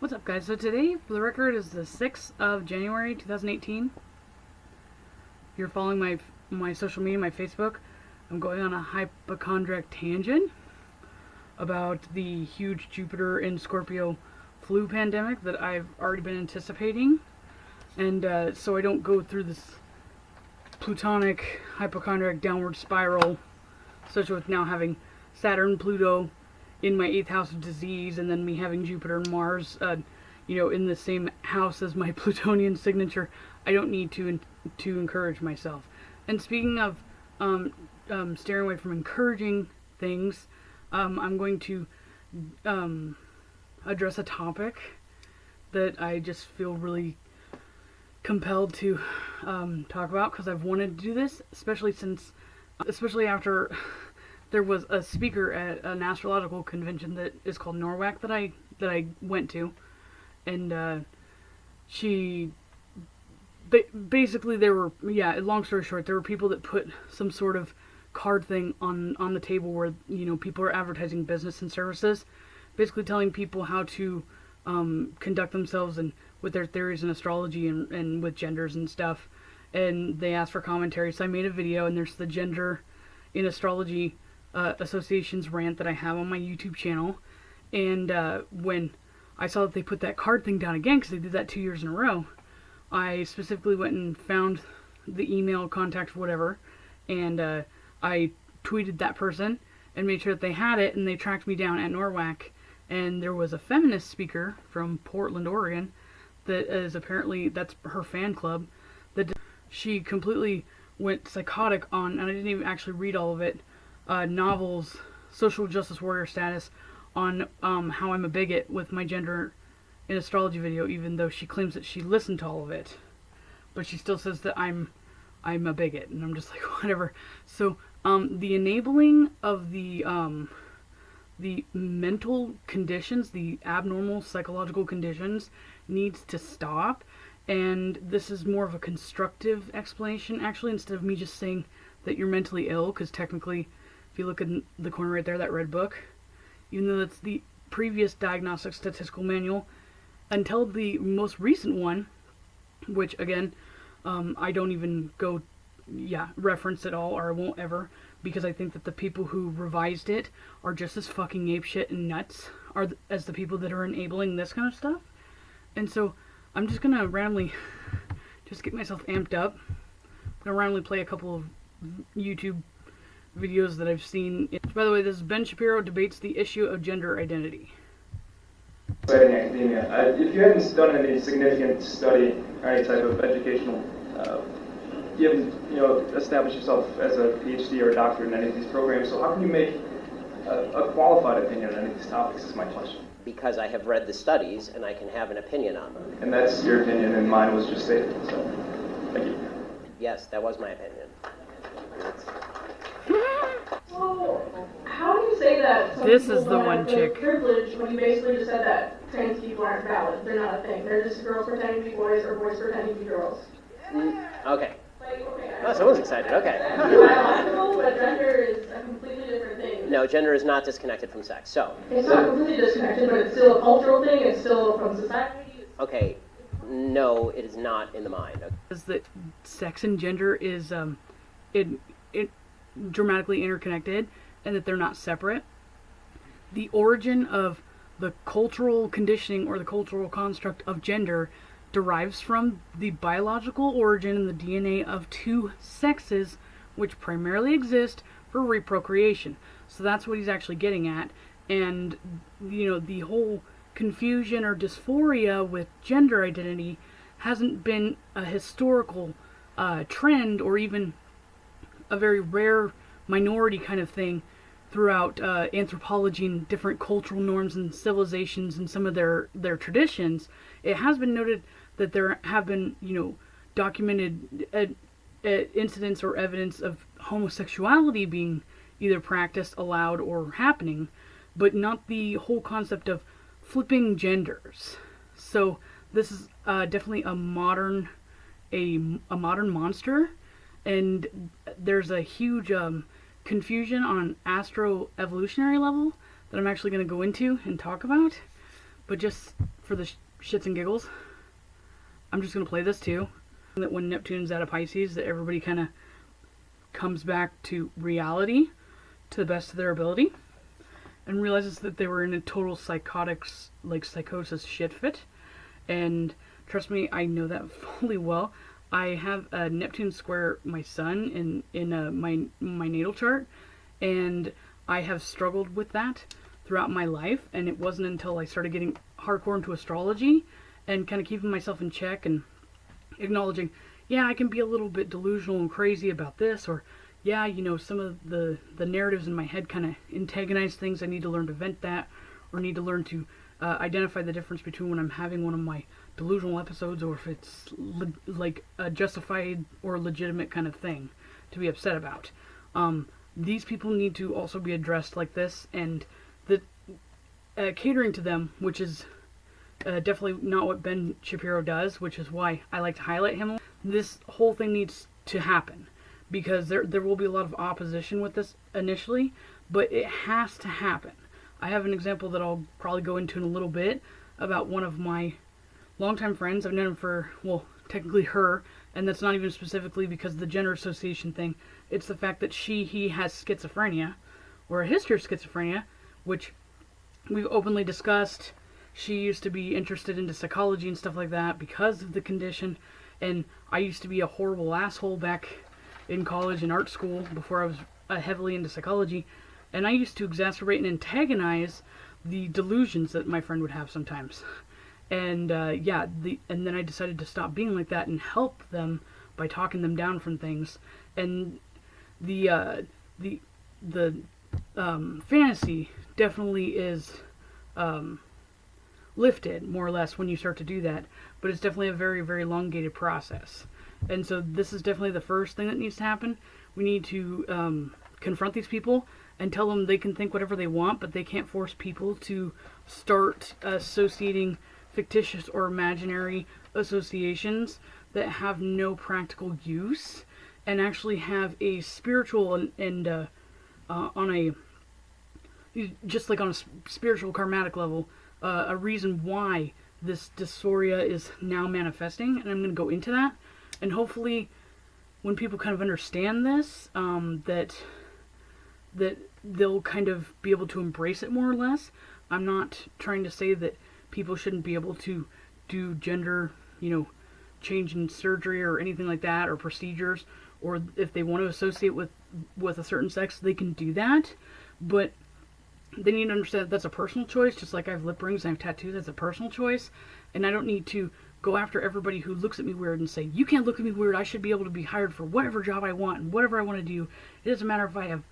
What's up, guys? So today, for the record, is the 6th of January 2018. If you're following my social media, my Facebook, I'm going on a hypochondriac tangent about the huge Jupiter in Scorpio flu pandemic that I've already been anticipating. And so I don't go through this plutonic hypochondriac downward spiral, such with now having Saturn, Pluto in my 8th house of disease, and then me having Jupiter and Mars, in the same house as my Plutonian signature. I don't need to encourage myself. And speaking of steering away from encouraging things, I'm going to address a topic that I just feel really compelled to talk about, because I've wanted to do this, especially after there was a speaker at an astrological convention that is called NORWAC that I went to, and basically there were, long story short, there were people that put some sort of card thing on the table where, people are advertising business and services, basically telling people how to conduct themselves and with their theories in astrology and with genders and stuff. And they asked for commentary, so I made a video, and there's the Gender in Astrology Association's rant that I have on my YouTube channel. And when I saw that they put that card thing down again, because they did that 2 years in a row, I specifically went and found the email, contact, whatever, and I tweeted that person and made sure that they had it, and they tracked me down at NORWAC. And there was a feminist speaker from Portland, Oregon, that is apparently, that's her fan club, that she completely went psychotic on, and I didn't even actually read all of it, novels, social justice warrior status, on how I'm a bigot with my gender in astrology video, even though she claims that she listened to all of it. But she still says that I'm a bigot, and I'm just like, whatever. So, the enabling of the mental conditions, the abnormal psychological conditions, needs to stop. And this is more of a constructive explanation, actually, instead of me just saying that you're mentally ill, because technically, if you look in the corner right there, that red book, even though that's the previous diagnostic statistical manual, until the most recent one, which, again, I don't even go, reference at all, or I won't ever, because I think that the people who revised it are just as fucking apeshit and nuts as the people that are enabling this kind of stuff. And so, I'm just gonna randomly just get myself amped up. I'm gonna randomly play a couple of YouTube videos that I've seen. By the way, this is Ben Shapiro debates the issue of gender identity. Exciting academia. If you haven't done any significant study or any type of educational, you haven't established yourself as a PhD or a doctor in any of these programs, so how can you make a qualified opinion on any of these topics is my question. Because I have read the studies and I can have an opinion on them. And that's your opinion, and mine was just stated, so thank you. Yes, that was my opinion. So, how do you say that some This people is the don't one have chick. privilege when you basically just said that trans people aren't valid? They're not a thing. They're just girls pretending to be boys or boys pretending to be girls. Okay. Okay. Oh, someone's excited. Okay. It's biological, but gender is a completely different thing. No, gender is not disconnected from sex. So. It's not completely disconnected, but it's still a cultural thing. It's still from society. Okay. No, it is not in the mind. Is that sex and gender is it dramatically interconnected, and that they're not separate. The origin of the cultural conditioning or the cultural construct of gender derives from the biological origin in the DNA of two sexes, which primarily exist for reprocreation. So that's what he's actually getting at. And, the whole confusion or dysphoria with gender identity hasn't been a historical trend, or even a very rare minority kind of thing throughout anthropology and different cultural norms and civilizations and some of their traditions. It has been noted that there have been, documented incidents or evidence of homosexuality being either practiced, allowed, or happening, but not the whole concept of flipping genders. So this is definitely a modern monster, and there's a huge confusion on an astro-evolutionary level that I'm actually going to go into and talk about. But just for the shits and giggles, I'm just going to play this too. That when Neptune's out of Pisces, that everybody kind of comes back to reality to the best of their ability and realizes that they were in a total psychotic, like psychosis shit fit. And trust me, I know that fully well. I have a Neptune square my sun in my natal chart, and I have struggled with that throughout my life, and it wasn't until I started getting hardcore into astrology and kind of keeping myself in check and acknowledging, yeah, I can be a little bit delusional and crazy about this, or yeah, you know, some of the narratives in my head kind of antagonize things. I need to learn to vent that, or need to learn to identify the difference between when I'm having one of my delusional episodes or if it's like a justified or legitimate kind of thing to be upset about. These people need to also be addressed like this, and the catering to them, which is definitely not what Ben Shapiro does, which is why I like to highlight him. This whole thing needs to happen, because there will be a lot of opposition with this initially, but it has to happen. I have an example that I'll probably go into in a little bit about one of my longtime friends. I've known him for, well, technically her, and that's not even specifically because of the gender association thing. It's the fact that he has schizophrenia, or a history of schizophrenia, which we've openly discussed. She used to be interested into psychology and stuff like that because of the condition, and I used to be a horrible asshole back in college and art school before I was heavily into psychology, and I used to exacerbate and antagonize the delusions that my friend would have sometimes. And and then I decided to stop being like that and help them by talking them down from things. And the fantasy definitely is lifted more or less when you start to do that, but it's definitely a very, very elongated process. And so this is definitely the first thing that needs to happen. We need to confront these people and tell them they can think whatever they want, but they can't force people to start associating fictitious or imaginary associations that have no practical use, and actually have a spiritual and on a just like on a spiritual karmatic level, a reason why this dysphoria is now manifesting, and I'm going to go into that. And hopefully, when people kind of understand this, that they'll kind of be able to embrace it more or less. I'm not trying to say that people shouldn't be able to do gender, change in surgery or anything like that, or procedures, or if they want to associate with a certain sex, they can do that. But they need to understand that that's a personal choice, just like I have lip rings and I have tattoos. That's a personal choice, and I don't need to go after everybody who looks at me weird and say, you can't look at me weird, I should be able to be hired for whatever job I want and whatever I want to do. It doesn't matter if I have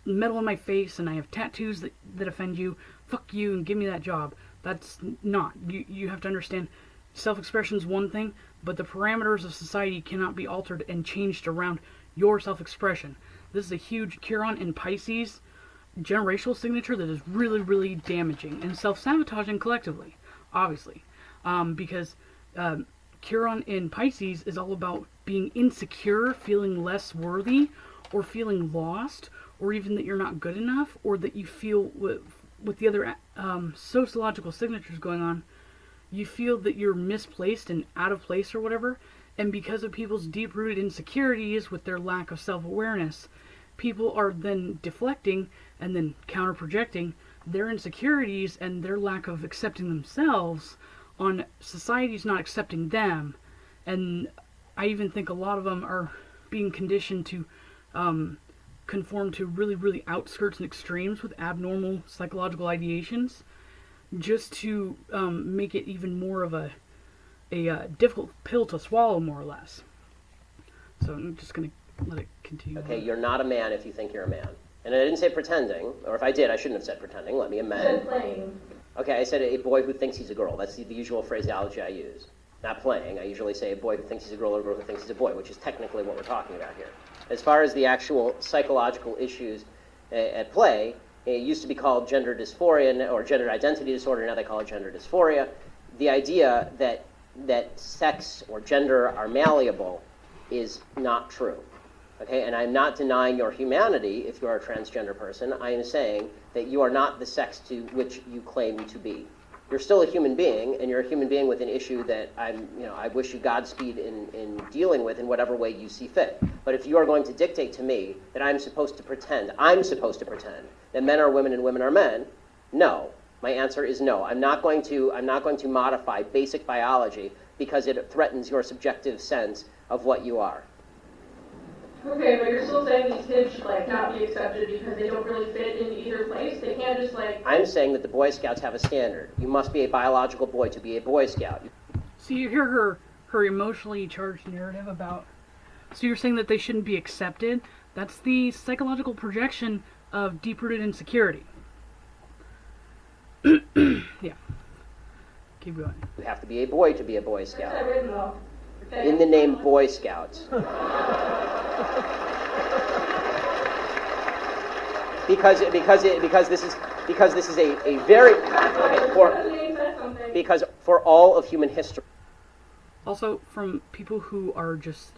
metal in my face and I have tattoos that offend you. Fuck you and give me that job. That's not. You have to understand, self-expression is one thing, but the parameters of society cannot be altered and changed around your self-expression. This is a huge Chiron in Pisces generational signature that is really, really damaging and self-sabotaging collectively, obviously. Because Chiron in Pisces is all about being insecure, feeling less worthy, or feeling lost, or even that you're not good enough, or that you feel with the other sociological signatures going on, you feel that you're misplaced and out of place or whatever. And because of people's deep-rooted insecurities with their lack of self-awareness, people are then deflecting and then counter-projecting their insecurities and their lack of accepting themselves on society's not accepting them. And I even think a lot of them are being conditioned to conform to really, really outskirts and extremes with abnormal psychological ideations, just to make it even more of a difficult pill to swallow, more or less. So I'm just going to let it continue. Okay, you're not a man if you think you're a man. And I didn't say pretending, or if I did, I shouldn't have said pretending. Let me amend. Said playing. Okay, I said a boy who thinks he's a girl. That's the usual phraseology I use. Not playing. I usually say a boy who thinks he's a girl or a girl who thinks he's a boy, which is technically what we're talking about here. As far as the actual psychological issues at play, it used to be called gender dysphoria or gender identity disorder. Now they call it gender dysphoria. The idea that sex or gender are malleable is not true. Okay, and I'm not denying your humanity if you're a transgender person. I am saying that you are not the sex to which you claim to be. You're still a human being, and you're a human being with an issue that I wish you Godspeed in dealing with in whatever way you see fit. But if you are going to dictate to me that I'm supposed to pretend that men are women and women are men, no. My answer is no. I'm not going to modify basic biology because it threatens your subjective sense of what you are. Okay, but you're still saying these kids should not be accepted because they don't really fit into either place? They can't just I'm saying that the Boy Scouts have a standard. You must be a biological boy to be a Boy Scout. So you hear her emotionally charged narrative about, so you're saying that they shouldn't be accepted? That's the psychological projection of deep-rooted insecurity. Yeah. Keep going. You have to be a boy to be a Boy Where's that Scout. written though? Okay. In the name Boy Scouts. Because this is a very because for all of human history. Also, from people who are just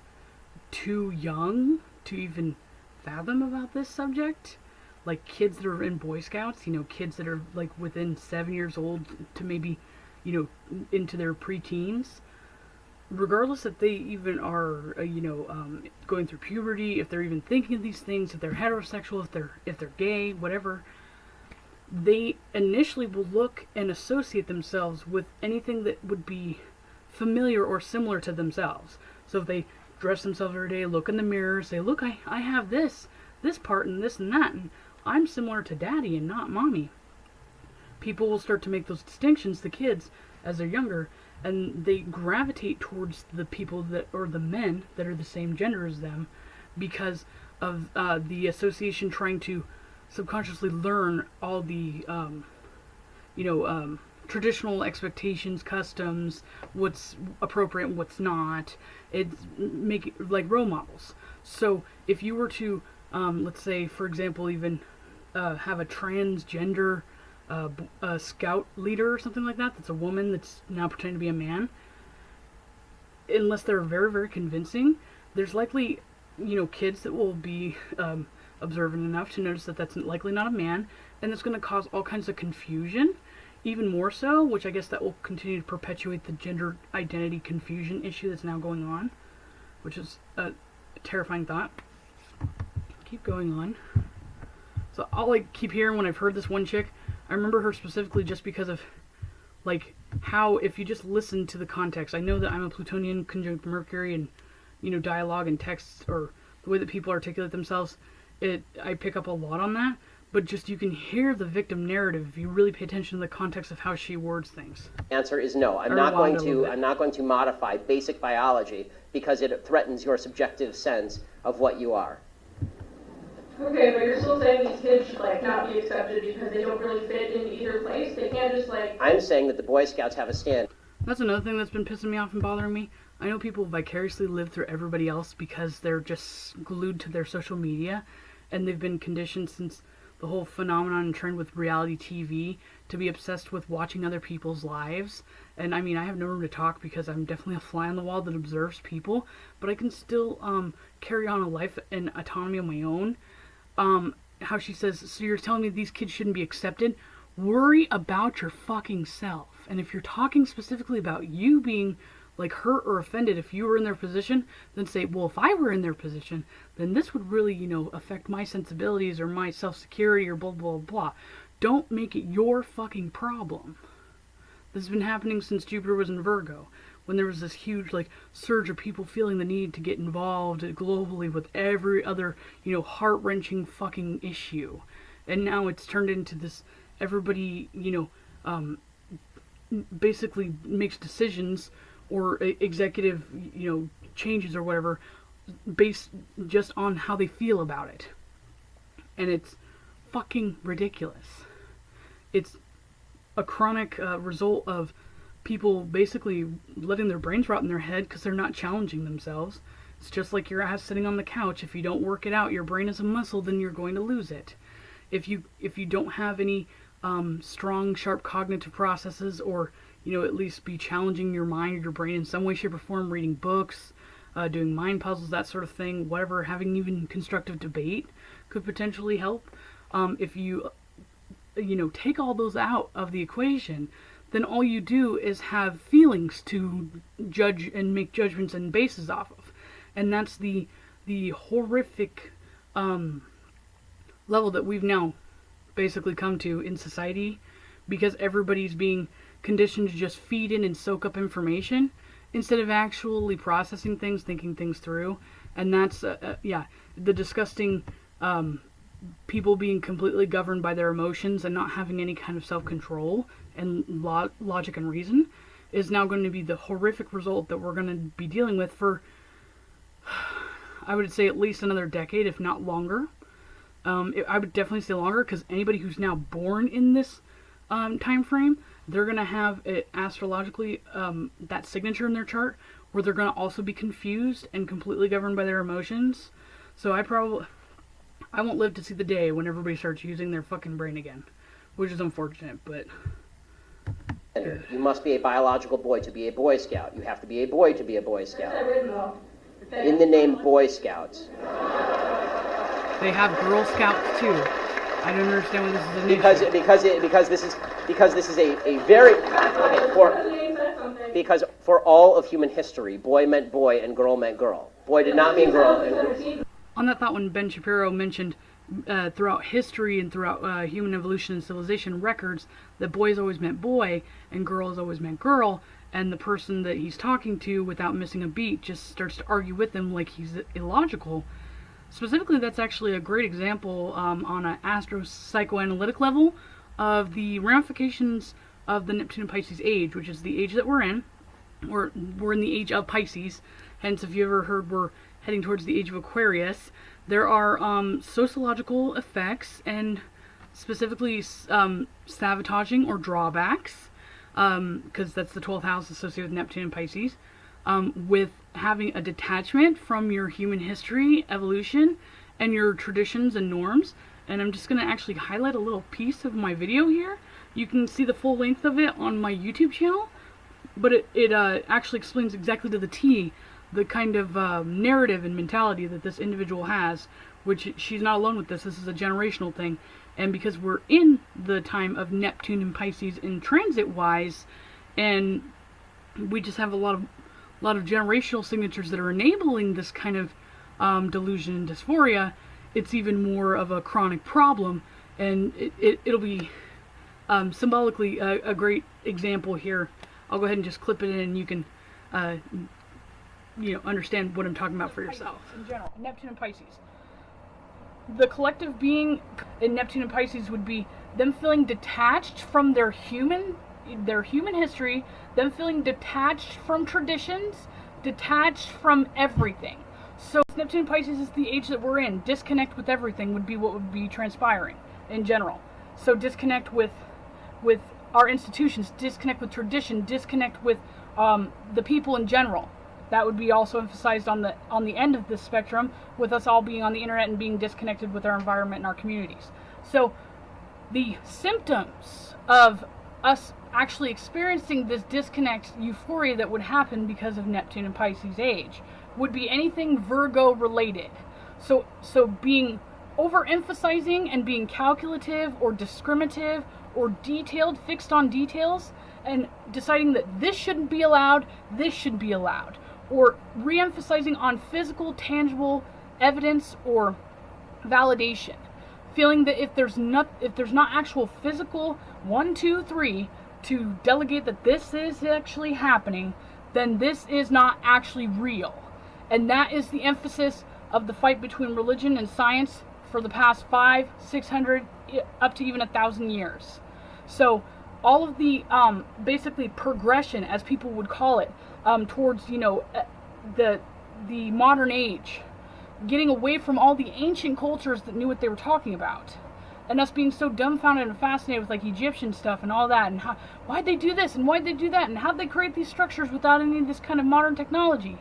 too young to even fathom about this subject, like kids that are in Boy Scouts, kids that are within 7 years old to maybe, into their preteens, regardless if they even are, going through puberty, if they're even thinking of these things, if they're heterosexual, if they're gay, whatever, they initially will look and associate themselves with anything that would be familiar or similar to themselves. So if they dress themselves every day, look in the mirror, say, look, I have this part and this and that, and I'm similar to daddy and not mommy. People will start to make those distinctions, the kids, as they're younger, and they gravitate towards the people or the men that are the same gender as them because of the association trying to subconsciously learn all the, traditional expectations, customs, what's appropriate and what's not. It's make it like role models. So if you were to, let's say, for example, even have a transgender a scout leader or something like that, that's a woman that's now pretending to be a man, unless they're very, very convincing, there's likely, kids that will be observant enough to notice that that's likely not a man, and it's going to cause all kinds of confusion, even more so, which I guess that will continue to perpetuate the gender identity confusion issue that's now going on, which is a terrifying thought. Keep going on. So I'll keep hearing when I've heard this one chick. I remember her specifically just because of, how if you just listen to the context, I know that I'm a Plutonian conjunct Mercury and, dialogue and texts, or the way that people articulate themselves, I pick up a lot on that, but just you can hear the victim narrative if you really pay attention to the context of how she words things. Answer is no. I'm not going to modify basic biology because it threatens your subjective sense of what you are. Okay, but you're still saying these kids should not be accepted because they don't really fit into either place? They can't just I'm saying that the Boy Scouts have a stand. That's another thing that's been pissing me off and bothering me. I know people vicariously live through everybody else because they're just glued to their social media, and they've been conditioned since the whole phenomenon and trend with reality TV to be obsessed with watching other people's lives. And I mean, I have no room to talk because I'm definitely a fly on the wall that observes people, but I can still carry on a life and autonomy of my own. How she says, so you're telling me these kids shouldn't be accepted? Worry about your fucking self. And if you're talking specifically about you being hurt or offended if you were in their position, then say, well, if I were in their position, then this would really, affect my sensibilities or my self-security or blah, blah, blah. Don't make it your fucking problem. This has been happening since Jupiter was in Virgo, when there was this huge, surge of people feeling the need to get involved globally with every other, heart-wrenching fucking issue. And now it's turned into this, everybody, basically makes decisions or executive, changes or whatever, based just on how they feel about it. And it's fucking ridiculous. It's a chronic result of people basically letting their brains rot in their head because they're not challenging themselves. It's just like your ass sitting on the couch. If you don't work it out, your brain is a muscle, then you're going to lose it. If you don't have any strong, sharp cognitive processes, or at least be challenging your mind or your brain in some way, shape, or form, reading books, doing mind puzzles, that sort of thing, whatever, having even constructive debate could potentially help. If you take all those out of the equation, then all you do is have feelings to judge and make judgments and bases off of. And that's the horrific level that we've now basically come to in society, because everybody's being conditioned to just feed in and soak up information instead of actually processing things, thinking things through. And that's, the disgusting people being completely governed by their emotions and not having any kind of self-control and logic and reason is now going to be the horrific result that we're going to be dealing with for, I would say, at least another decade, if not longer. I would definitely say longer, because anybody who's now born in this time frame, they're going to have it astrologically, that signature in their chart, where they're going to also be confused and completely governed by their emotions. So I won't live to see the day when everybody starts using their fucking brain again, which is unfortunate, but... You must be a biological boy to be a Boy Scout. You have to be a boy to be a Boy Scout. In the name Boy Scouts. They have Girl Scouts too. I don't understand why this is an issue. Because this is a very because for all of human history, boy meant boy and girl meant girl. Boy did not mean girl. On that thought, when Ben Shapiro mentioned throughout history and throughout human evolution and civilization records that boys always meant boy and girls always meant girl, and the person that he's talking to, without missing a beat, just starts to argue with him like he's illogical. Specifically, that's actually a great example on an astro-psychoanalytic level of the ramifications of the Neptune and Pisces age, which is the age that we're in. We're in the age of Pisces, hence if you ever heard we're heading towards the age of Aquarius. There are sociological effects and specifically sabotaging or drawbacks, because that's the 12th house associated with Neptune and Pisces, with having a detachment from your human history, evolution, and your traditions and norms. And I'm just going to actually highlight a little piece of my video here. You can see the full length of it on my YouTube channel, but it actually explains exactly to the T the kind of narrative and mentality that this individual has, which she's not alone with this. This is a generational thing. And because we're in the time of Neptune and Pisces in transit-wise, and we just have a lot of generational signatures that are enabling this kind of delusion and dysphoria, it's even more of a chronic problem. And it'll be symbolically a great example here. I'll go ahead and just clip it in, and you can understand what I'm talking about for yourself. In general, Neptune and Pisces. The collective being in Neptune and Pisces would be them feeling detached from their human history, them feeling detached from traditions, detached from everything. So Neptune and Pisces is the age that we're in. Disconnect with everything would be what would be transpiring in general. So disconnect with our institutions, disconnect with tradition, disconnect with the people in general. That would be also emphasized on the end of this spectrum, with us all being on the internet and being disconnected with our environment and our communities. So the symptoms of us actually experiencing this disconnect euphoria that would happen because of Neptune and Pisces age would be anything Virgo related. So being overemphasizing and being calculative or discriminative or detailed, fixed on details, and deciding that this shouldn't be allowed, this should be allowed. Or re-emphasizing on physical, tangible evidence or validation. Feeling that if there's not actual physical 1, 2, 3 to delegate that this is actually happening, then this is not actually real. And that is the emphasis of the fight between religion and science for the past 500, 600, up to even 1,000 years. So all of the basically progression, as people would call it, towards the modern age, getting away from all the ancient cultures that knew what they were talking about, and us being so dumbfounded and fascinated with like Egyptian stuff and all that, and why'd they do this and why'd they do that, and how'd they create these structures without any of this kind of modern technology?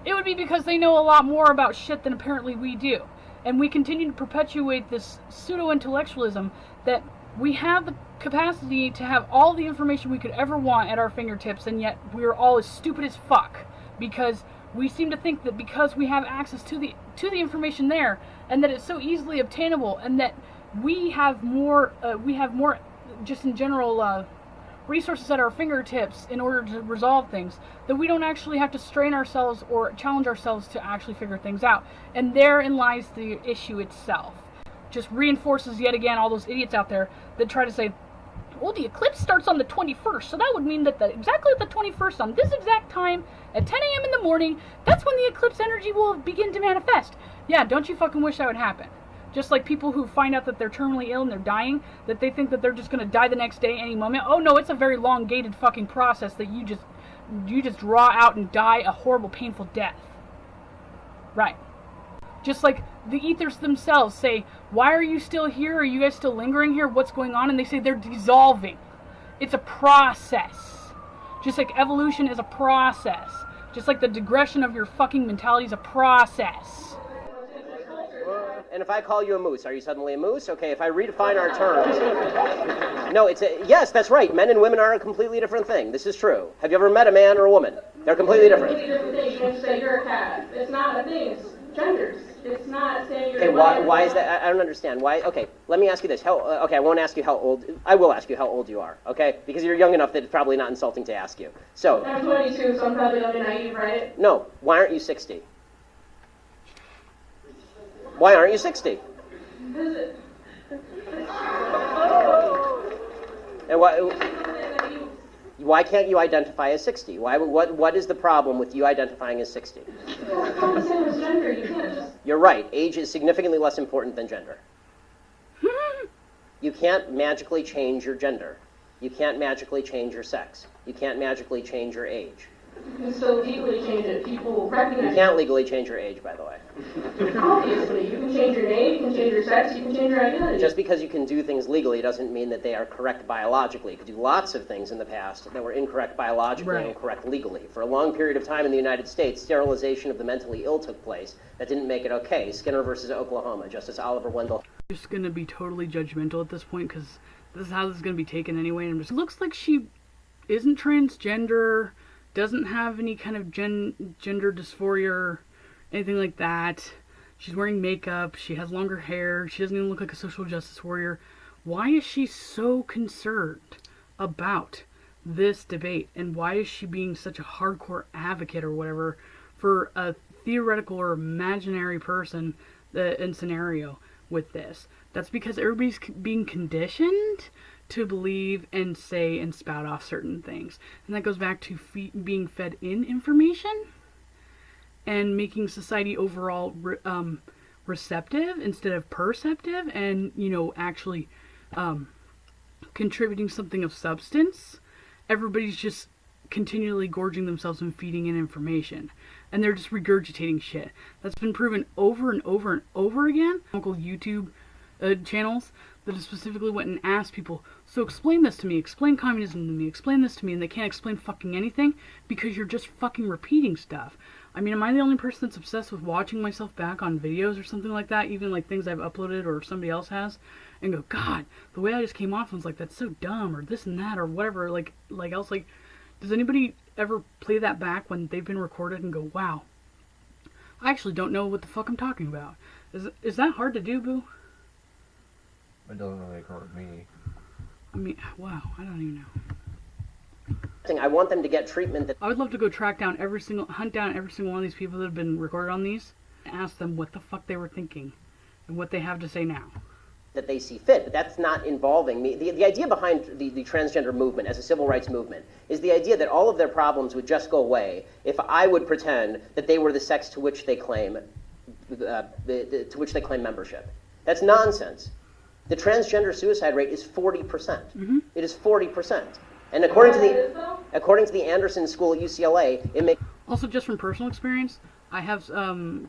It would be because they know a lot more about shit than apparently we do. And we continue to perpetuate this pseudo-intellectualism that we have the capacity to have all the information we could ever want at our fingertips, and yet we're all as stupid as fuck, because we seem to think that because we have access to the information there, and that it's so easily obtainable, and that we have more just in general resources at our fingertips in order to resolve things, that we don't actually have to strain ourselves or challenge ourselves to actually figure things out. And therein lies the issue itself. Just reinforces yet again all those idiots out there that try to say, well, the eclipse starts on the 21st, so that would mean that exactly at the 21st, on this exact time, at 10 a.m. in the morning, that's when the eclipse energy will begin to manifest. Yeah, don't you fucking wish that would happen? Just like people who find out that they're terminally ill and they're dying, that they think that they're just going to die the next day, any moment. Oh no, it's a very elongated fucking process that you just draw out and die a horrible, painful death. Right. Just like the ethers themselves say, why are you still here? Are you guys still lingering here? What's going on? And they say they're dissolving. It's a process. Just like evolution is a process. Just like the digression of your fucking mentality is a process. And if I call you a moose, are you suddenly a moose? Okay, if I redefine our terms. No, yes, that's right. Men and women are a completely different thing. This is true. Have you ever met a man or a woman? They're completely different. Completely different thing. You can't say you're a cat. It's not a thing. It's genders. It's not saying you're okay, why is that? I don't understand. Why? Okay, let me ask you this. Okay, I won't ask you how old. I will ask you how old you are. Okay, because you're young enough that it's probably not insulting to ask you. So. I'm 22, so I'm probably a little naive, right? No. Why aren't you 60? Why aren't you 60? And why can't you identify as 60? What is the problem with you identifying as 60? You're right. Age is significantly less important than gender. You can't magically change your gender. You can't magically change your sex. You can't magically change your age. You can still legally change it. People recognize. You can't legally change your age, by the way. Obviously, you can change your name, you can change your sex, you can change your identity. Just because you can do things legally doesn't mean that they are correct biologically. You could do lots of things in the past that were incorrect biologically and incorrect legally. For a long period of time in the United States, sterilization of the mentally ill took place. That didn't make it okay. Skinner versus Oklahoma, Justice Oliver Wendell. I'm just going to be totally judgmental at this point because this is how this is going to be taken anyway. And it looks like she isn't transgender, doesn't have any kind of gender dysphoria or anything like that. She's wearing makeup, she has longer hair, she doesn't even look like a social justice warrior. Why is she so concerned about this debate? And why is she being such a hardcore advocate or whatever for a theoretical or imaginary person and scenario with this? That's because everybody's being conditioned to believe and say and spout off certain things. And that goes back to being fed in information and making society overall receptive instead of perceptive and, actually contributing something of substance. Everybody's just continually gorging themselves and feeding in information. And they're just regurgitating shit. That's been proven over and over and over again. Local YouTube channels that have specifically went and asked people, so explain this to me, explain communism to me, explain this to me, and they can't explain fucking anything because you're just fucking repeating stuff. I mean, am I the only person that's obsessed with watching myself back on videos or something like that, even like things I've uploaded or somebody else has, and go, God, the way I just came off was like, that's so dumb, or this and that, or whatever, like else, like, does anybody ever play that back when they've been recorded and go, wow, I actually don't know what the fuck I'm talking about? Is that hard to do, Boo? It doesn't really occur to me. I mean, wow, I don't even know. I want them to get treatment that... I would love to go hunt down every single one of these people that have been recorded on these and ask them what the fuck they were thinking and what they have to say now. That they see fit, but that's not involving me. The idea behind the transgender movement as a civil rights movement is the idea that all of their problems would just go away if I would pretend that they were the sex to which they claim membership. That's nonsense. The transgender suicide rate is 40%. Mm-hmm. It is 40%. And according to the Anderson School at UCLA, it makes... Also, just from personal experience, I have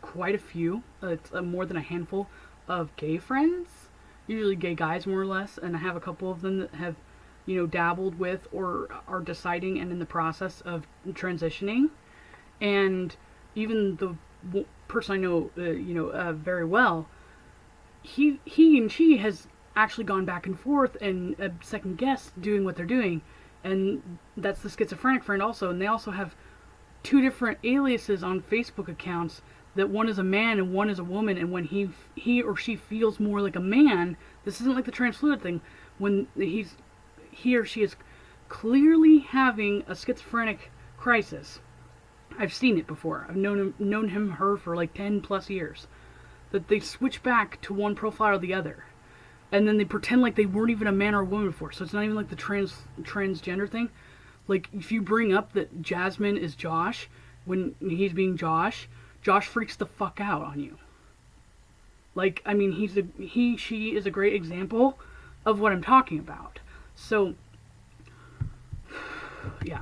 quite a few, more than a handful of gay friends, usually gay guys more or less, and I have a couple of them that have, dabbled with or are deciding and in the process of transitioning. And even the person I know, very well, he and she has actually gone back and forth and second guessed doing what they're doing, and that's the schizophrenic friend also. And they also have two different aliases on Facebook accounts, that one is a man and one is a woman, and when he or she feels more like a man, this isn't like the transfluid thing, when he or she is clearly having a schizophrenic crisis. I've seen it before. I've known him, her for like 10 plus years. That they switch back to one profile or the other. And then they pretend like they weren't even a man or a woman before. So it's not even like the transgender thing. Like, if you bring up that Jasmine is Josh, when he's being Josh freaks the fuck out on you. Like, I mean, she is a great example of what I'm talking about. So, yeah.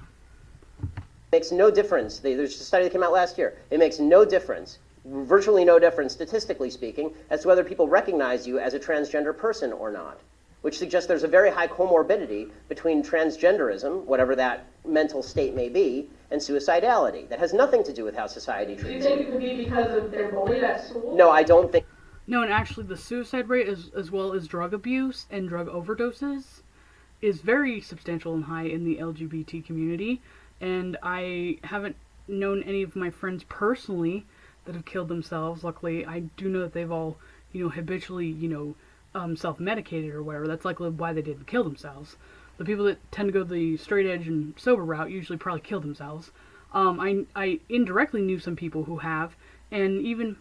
Makes no difference. There's a study that came out last year. It makes no difference, virtually no difference, statistically speaking, as to whether people recognize you as a transgender person or not, which suggests there's a very high comorbidity between transgenderism, whatever that mental state may be, and suicidality. That has nothing to do with how society Do you treats think you. it could be because of their bullied at school? No, I don't think. No, and actually the suicide rate, as well as drug abuse and drug overdoses, is very substantial and high in the LGBT community. And I haven't known any of my friends personally that have killed themselves. Luckily, I do know that they've all, habitually, self-medicated or whatever. That's likely why they didn't kill themselves. The people that tend to go the straight edge and sober route usually probably kill themselves. I indirectly knew some people who have, and even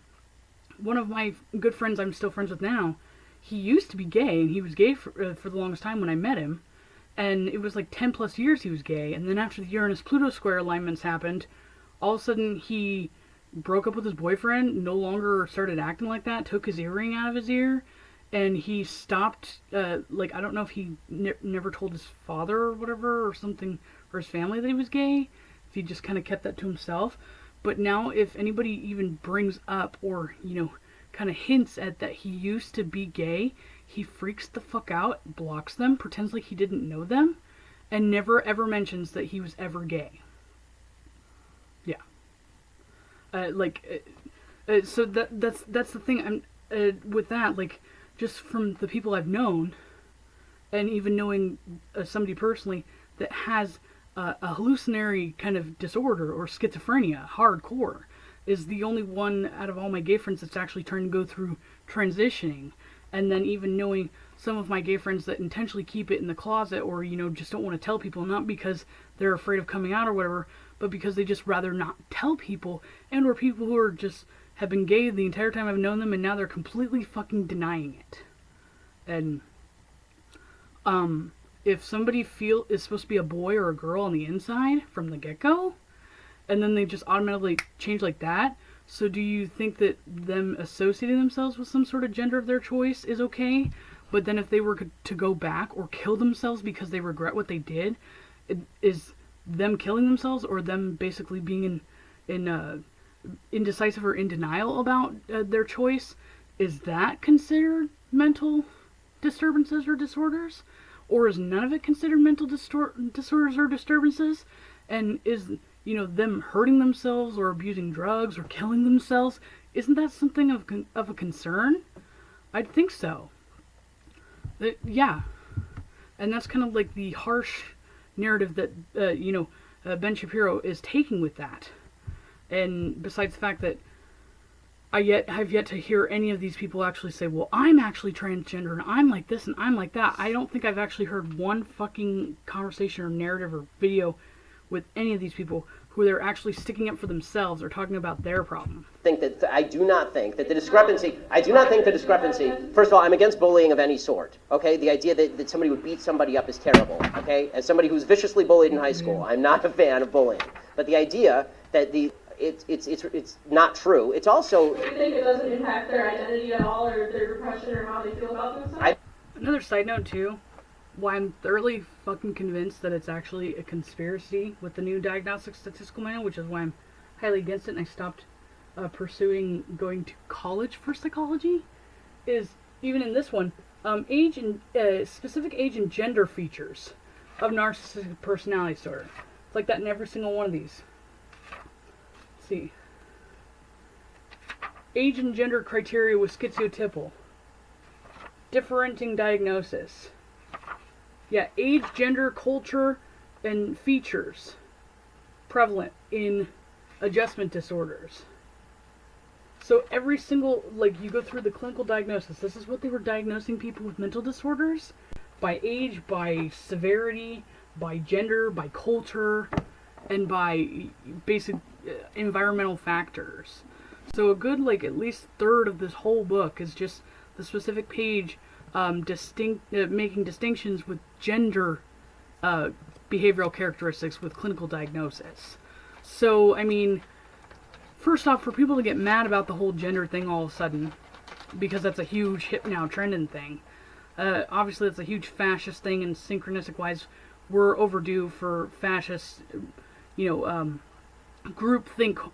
one of my good friends I'm still friends with now, he used to be gay, and he was gay for the longest time when I met him. And it was like 10 plus years he was gay, and then after the Uranus-Pluto square alignments happened, all of a sudden he broke up with his boyfriend, no longer started acting like that, took his earring out of his ear, and he stopped, I don't know if he never told his father or whatever, or something, or his family that he was gay, if he just kind of kept that to himself. But now if anybody even brings up or, kind of hints at that he used to be gay, he freaks the fuck out, blocks them, pretends like he didn't know them, and never ever mentions that he was ever gay. Yeah. So that's the thing. I'm with that, like, just from the people I've known, and even knowing somebody personally that has a hallucinatory kind of disorder or schizophrenia, hardcore, is the only one out of all my gay friends that's actually trying to go through transitioning. And then even knowing some of my gay friends that intentionally keep it in the closet or, just don't want to tell people, not because they're afraid of coming out or whatever, but because they just rather not tell people, and or people who are just have been gay the entire time I've known them and now they're completely fucking denying it. And if somebody is supposed to be a boy or a girl on the inside from the get-go, and then they just automatically change like that, so do you think that them associating themselves with some sort of gender of their choice is okay? But then if they were to go back or kill themselves because they regret what they did, is them killing themselves or them basically being indecisive or in denial about their choice, is that considered mental disturbances or disorders? Or is none of it considered mental disorders or disturbances? And is, them hurting themselves or abusing drugs or killing themselves, isn't that something of a concern? I'd think so. Yeah. And that's kind of like the harsh narrative that, Ben Shapiro is taking with that. And besides the fact that I've yet to hear any of these people actually say, well, I'm actually transgender and I'm like this and I'm like that. I don't think I've actually heard one fucking conversation or narrative or video with any of these people who they're actually sticking up for themselves or talking about their problem. I do not think that the discrepancy, first of all, I'm against bullying of any sort, okay? The idea that somebody would beat somebody up is terrible, okay? As somebody who's viciously bullied in high school, I'm not a fan of bullying. But the idea that it's not true. It's also... Do you think it doesn't impact their identity at all, or their depression, or how they feel about themselves? Another side note, too, why I'm thoroughly fucking convinced that it's actually a conspiracy with the new Diagnostic Statistical Manual, which is why I'm highly against it, and I stopped pursuing going to college for psychology, is, even in this one, age and specific age and gender features of narcissistic personality disorder. It's like that in every single one of these. Let's see. Age and gender criteria with schiziotypal. Differentiating diagnosis. Yeah, age, gender, culture, and features prevalent in adjustment disorders. So every single, you go through the clinical diagnosis, this is what they were diagnosing people with mental disorders, by age, by severity, by gender, by culture, and by basic environmental factors. So a good, like, at least third of this whole book is just the specific page making distinctions with gender behavioral characteristics with clinical diagnosis. So, I mean, first off, for people to get mad about the whole gender thing all of a sudden, because that's a huge hip now trending thing, obviously that's a huge fascist thing, and synchronistic-wise, we're overdue for fascist, groupthink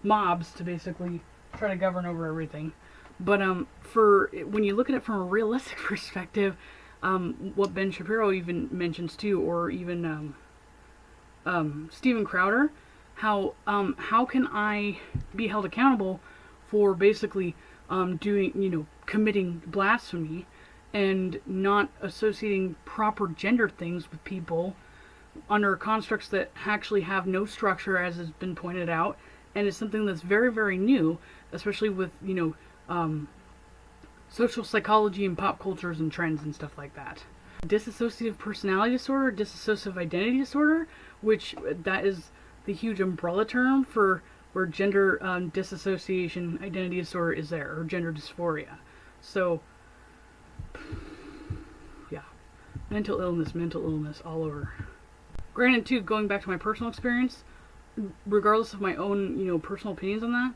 mobs to basically try to govern over everything. But for when you look at it from a realistic perspective, what Ben Shapiro even mentions too, or even Steven Crowder, how can I be held accountable for basically committing blasphemy and not associating proper gender things with people under constructs that actually have no structure, as has been pointed out, and it's something that's very, very new, especially with social psychology and pop cultures and trends and stuff like that. Dissociative personality disorder, dissociative identity disorder, which that is the huge umbrella term for where gender disassociation identity disorder is there, or gender dysphoria. So, yeah, mental illness all over. Granted, too, going back to my personal experience, regardless of my own, personal opinions on that,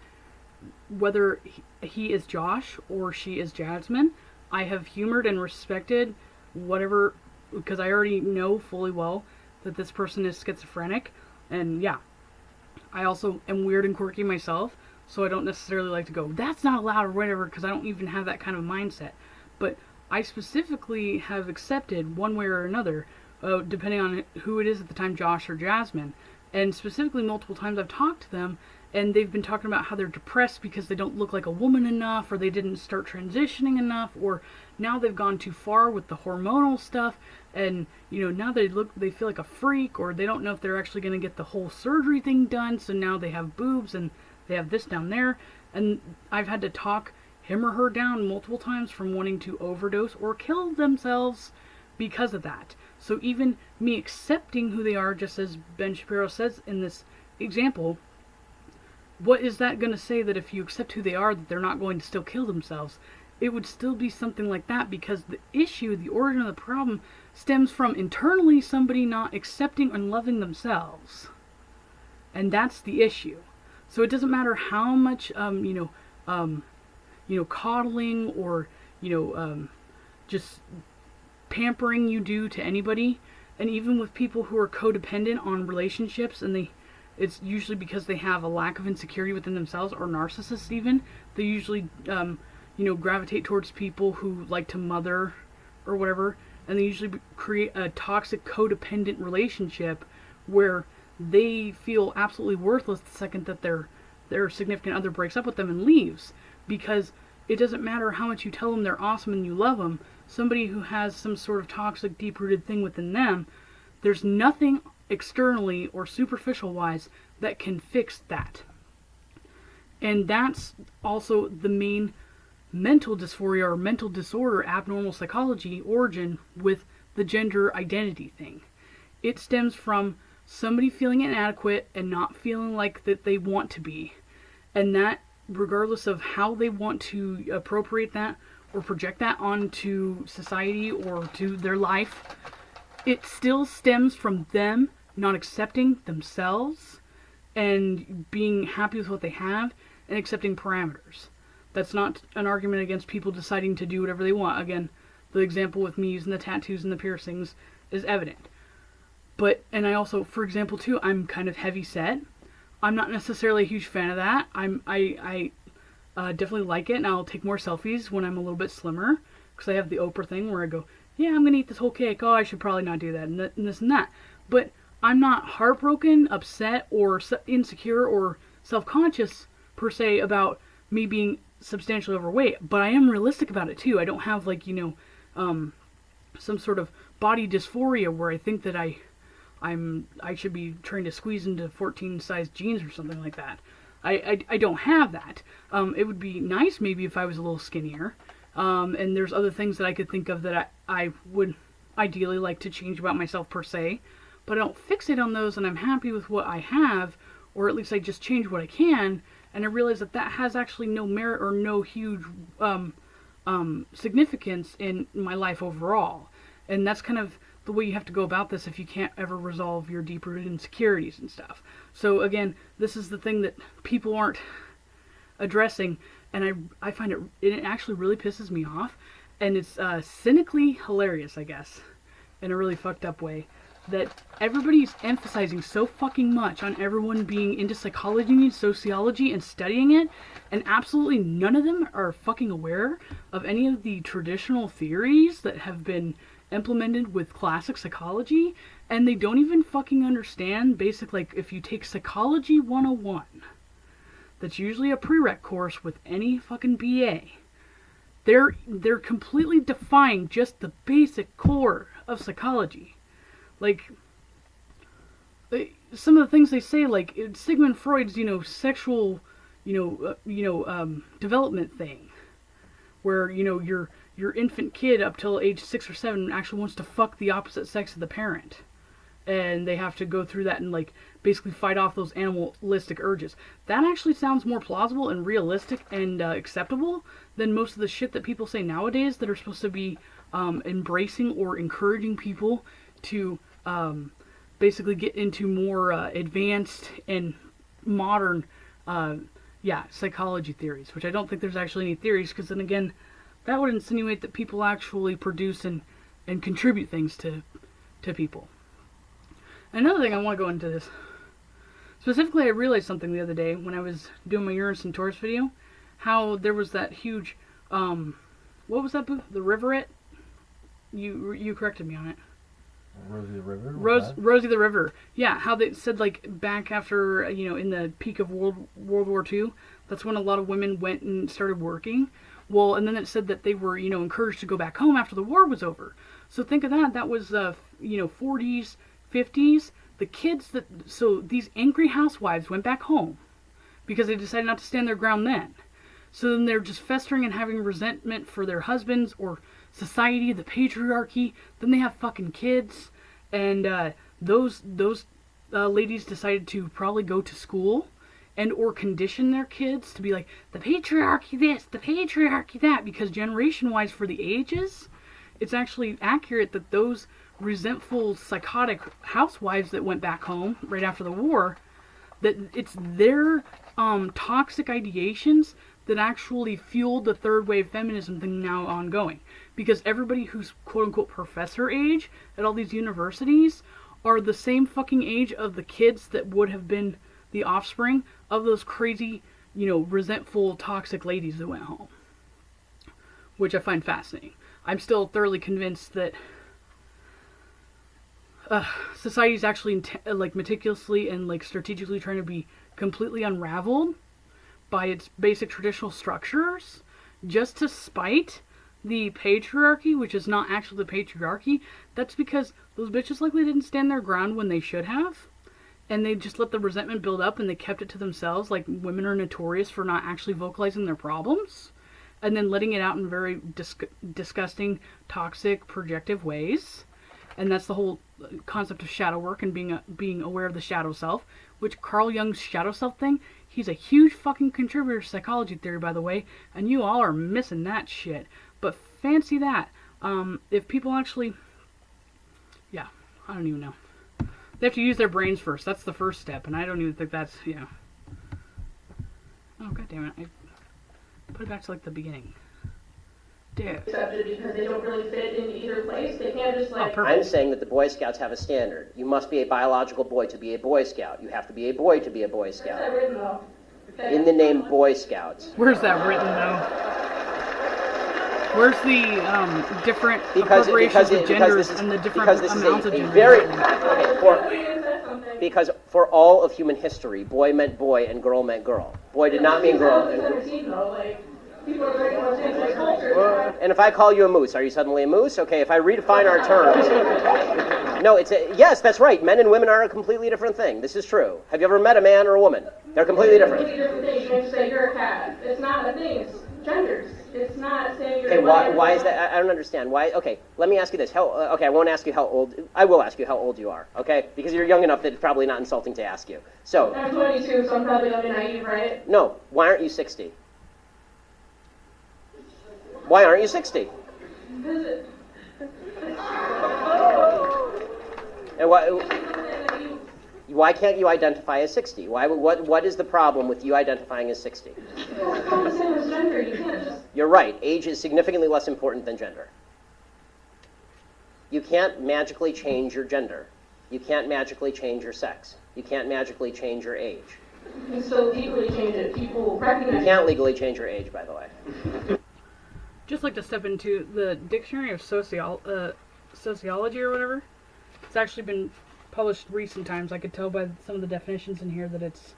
whether he is Josh or she is Jasmine, I have humored and respected whatever, because I already know fully well that this person is schizophrenic, and yeah, I also am weird and quirky myself, so I don't necessarily like to go, that's not allowed or whatever, because I don't even have that kind of mindset. But I specifically have accepted one way or another, depending on who it is at the time, Josh or Jasmine. And specifically multiple times I've talked to them, and they've been talking about how they're depressed because they don't look like a woman enough, or they didn't start transitioning enough, or now they've gone too far with the hormonal stuff, and now they feel like a freak, or they don't know if they're actually going to get the whole surgery thing done, so now they have boobs and they have this down there. And I've had to talk him or her down multiple times from wanting to overdose or kill themselves because of that. So even me accepting who they are, just as Ben Shapiro says in this example, what is that going to say that if you accept who they are, that they're not going to still kill themselves? It would still be something like that, because the issue, the origin of the problem, stems from internally somebody not accepting and loving themselves. And that's the issue. So it doesn't matter how much, coddling or, just pampering you do to anybody. And even with people who are codependent on relationships, and it's usually because they have a lack of insecurity within themselves, or narcissists even, they usually, gravitate towards people who like to mother or whatever, and they usually create a toxic codependent relationship where they feel absolutely worthless the second that their significant other breaks up with them and leaves, because it doesn't matter how much you tell them they're awesome and you love them. Somebody who has some sort of toxic, deep-rooted thing within them, there's nothing externally or superficial wise that can fix that. And that's also the main mental dysphoria or mental disorder, abnormal psychology origin with the gender identity thing. It stems from somebody feeling inadequate and not feeling like that they want to be, and that regardless of how they want to appropriate that or project that onto society or to their life, it still stems from them not accepting themselves and being happy with what they have and accepting parameters. That's not an argument against people deciding to do whatever they want. Again, the example with me using the tattoos and the piercings is evident. And I also, for example, too, I'm kind of heavy set. I'm not necessarily a huge fan of that. I definitely like it, and I'll take more selfies when I'm a little bit slimmer, because I have the Oprah thing where I go, yeah, I'm going to eat this whole cake. Oh, I should probably not do that, and this and that. But I'm not heartbroken, upset, or insecure, or self-conscious, per se, about me being substantially overweight. But I am realistic about it, too. I don't have, some sort of body dysphoria where I think that I should be trying to squeeze into 14-size jeans or something like that. I don't have that. It would be nice maybe if I was a little skinnier. And there's other things that I could think of that I would ideally like to change about myself per se, but I don't fixate on those, and I'm happy with what I have, or at least I just change what I can, and I realize that that has actually no merit or no huge significance in my life overall. And that's kind of the way you have to go about this if you can't ever resolve your deep-rooted insecurities and stuff. So again, this is the thing that people aren't addressing, and I find it actually really pisses me off, and it's cynically hilarious, I guess, in a really fucked up way, that everybody's emphasizing so fucking much on everyone being into psychology and sociology and studying it, and absolutely none of them are fucking aware of any of the traditional theories that have been implemented with classic psychology, and they don't even fucking understand basic, like, if you take Psychology 101, that's usually a prereq course with any fucking BA, they're completely defying just the basic core of psychology. Like, some of the things they say, like Sigmund Freud's, sexual, development thing, where, your infant kid up till age 6 or 7 actually wants to fuck the opposite sex of the parent. And they have to go through that and, like, basically fight off those animalistic urges. That actually sounds more plausible and realistic and acceptable than most of the shit that people say nowadays that are supposed to be embracing or encouraging people to basically get into more advanced and modern psychology theories, which I don't think there's actually any theories, because then again, that would insinuate that people actually produce and contribute things to people. Another thing I want to go into this. Specifically, I realized something the other day when I was doing my Uranus and Taurus video, how there was that huge, what was that book? The Riverette? You corrected me on it. Rosie the River? Rosie the River. Yeah, how they said, like, back after, in the peak of World War II, that's when a lot of women went and started working. Well, and then it said that they were, encouraged to go back home after the war was over. So think of that. That was, 40s, 50s. The kids so these angry housewives went back home because they decided not to stand their ground then. So then they're just festering and having resentment for their husbands or society, the patriarchy. Then they have fucking kids, and those ladies decided to probably go to school and or condition their kids to be like, the patriarchy this, the patriarchy that, because generation-wise for the ages, it's actually accurate that those resentful, psychotic housewives that went back home right after the war, that it's their toxic ideations that actually fueled the third wave feminism thing now ongoing. Because everybody who's quote-unquote professor age at all these universities are the same fucking age of the kids that would have been the offspring of those crazy, resentful, toxic ladies that went home. Which I find fascinating. I'm still thoroughly convinced that society is actually meticulously and strategically trying to be completely unraveled by its basic traditional structures just to spite the patriarchy, which is not actually the patriarchy. That's because those bitches likely didn't stand their ground when they should have, and they just let the resentment build up and they kept it to themselves. Like, women are notorious for not actually vocalizing their problems and then letting it out in very disgusting, toxic, projective ways. And that's the whole concept of shadow work and being aware of the shadow self, which Carl Jung's shadow self thing, he's a huge fucking contributor to psychology theory, by the way, and you all are missing that shit. But fancy that. If people actually, I don't even know. They have to use their brains first. That's the first step, and I don't even think that's, Oh, god damn it. I put it back to, the beginning. Dude. Accepted because they don't really fit into either place. They can't just I'm saying that the Boy Scouts have a standard. You must be a biological boy to be a Boy Scout. You have to be a boy to be a Boy Scout. Where's that written, though? Okay. In the name Boy Scouts. Where's that written, though? Where's the different appropriations of genders and the different amounts of genders? Because for all of human history, boy meant boy and girl meant girl. Boy did not mean girl. People are very much into this culture. And if I call you a moose, are you suddenly a moose? Okay, if I redefine our terms. No, yes, that's right. Men and women are a completely different thing. This is true. Have you ever met a man or a woman? They're completely different. Completely different things. You can say you're a cat. It's not a thing. genders. It's not saying you're Okay, black or why is white. that? I don't understand. Why? Okay, let me ask you this. Okay, I won't ask you how old. I will ask you how old you are. Okay, because you're young enough that it's probably not insulting to ask you. So, I'm 22, so I'm probably gonna be naive, right? no. Why aren't you 60? Why aren't you 60? Because it, And why can't you identify as 60? What is the problem with you identifying as 60? it's not the same as gender. You can't just. You're right. Age is significantly less important than gender. You can't magically change your gender. You can't magically change your sex. You can't magically change your age. You can still legally change it. People You recognize. can't legally change your age, by the way. Just like to step into the Dictionary of Sociology or whatever. It's actually been published recent times. I could tell by some of the definitions in here that it's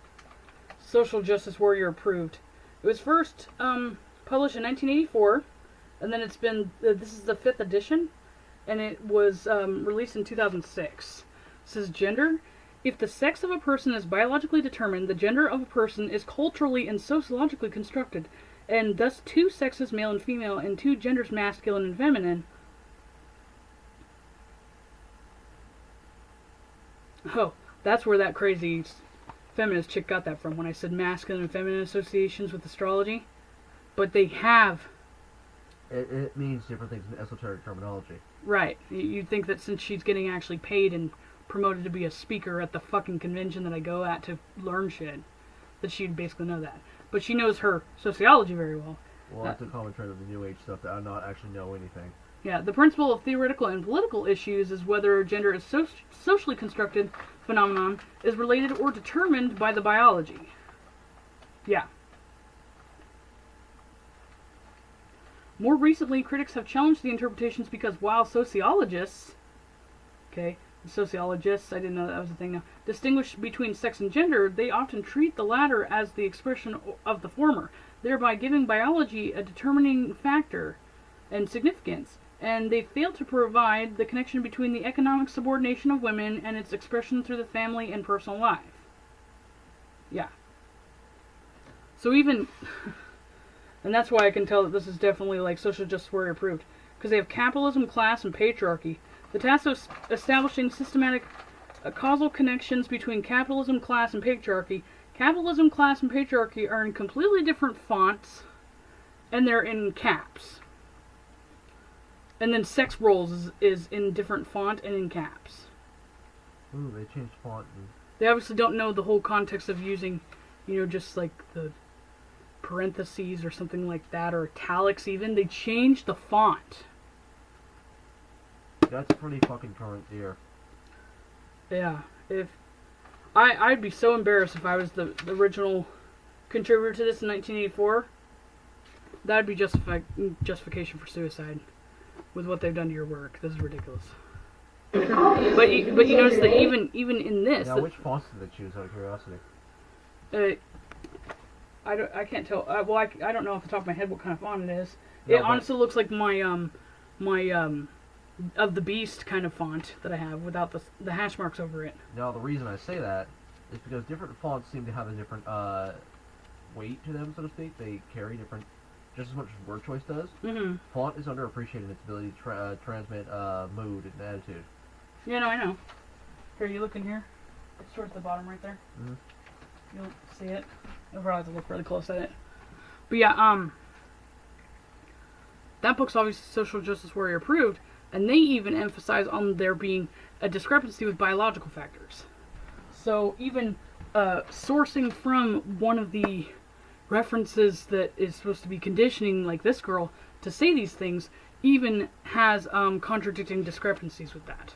social justice warrior approved. It was first published in 1984, and then it's been, this is the 5th edition, and it was released in 2006. It says gender. If the sex of a person is biologically determined, the gender of a person is culturally and sociologically constructed, and thus two sexes, male and female, and two genders, masculine and feminine. Oh, that's where that crazy feminist chick got that from, when I said masculine and feminine associations with astrology. But they have. It means different things in esoteric terminology. Right. You'd think that since she's getting actually paid and promoted to be a speaker at the fucking convention that I go at to learn shit, that she'd basically know that. But she knows her sociology very well. Well, that's a common trend of the New Age stuff that I not actually know anything. Yeah, the principle of theoretical and political issues is whether gender is socially constructed phenomenon is related or determined by the biology. Yeah. More recently, critics have challenged the interpretations because while sociologists, I didn't know that was a thing now, distinguish between sex and gender, they often treat the latter as the expression of the former, thereby giving biology a determining factor and significance, and they fail to provide the connection between the economic subordination of women and its expression through the family and personal life. Yeah. So even, and that's why I can tell that this is definitely like social justice warrior approved, because they have capitalism, class, and patriarchy. The task of establishing systematic causal connections between capitalism, class, and patriarchy. Capitalism, class, and patriarchy are in completely different fonts, and they're in caps. And then sex roles is in different font and in caps. Ooh, they changed font. They obviously don't know the whole context of using, just like the parentheses or something like that, or italics even. They changed the font. That's pretty fucking current here. Yeah, if I'd be so embarrassed if I was the original contributor to this in 1984. That'd be justification for suicide with what they've done to your work. This is ridiculous. But you notice that even in this, Now, which fonts did they choose out of curiosity? I can't tell. I don't know off the top of my head what kind of font it is. No, It honestly looks like my of the beast kind of font that I have without the hash marks over it. Now, the reason I say that is because different fonts seem to have a different weight to them, so to speak. They carry different, just as much as word choice does. Mm-hmm. Font is underappreciated in its ability to transmit mood and attitude. Yeah, no, I know. Here, you look in here. It's towards the bottom right there. Mm-hmm. You'll see it. You'll probably have to look really close at it. But yeah, that book's obviously social justice warrior approved, and they even emphasize on there being a discrepancy with biological factors. So even sourcing from one of the references that is supposed to be conditioning, like this girl, to say these things, even has contradicting discrepancies with that.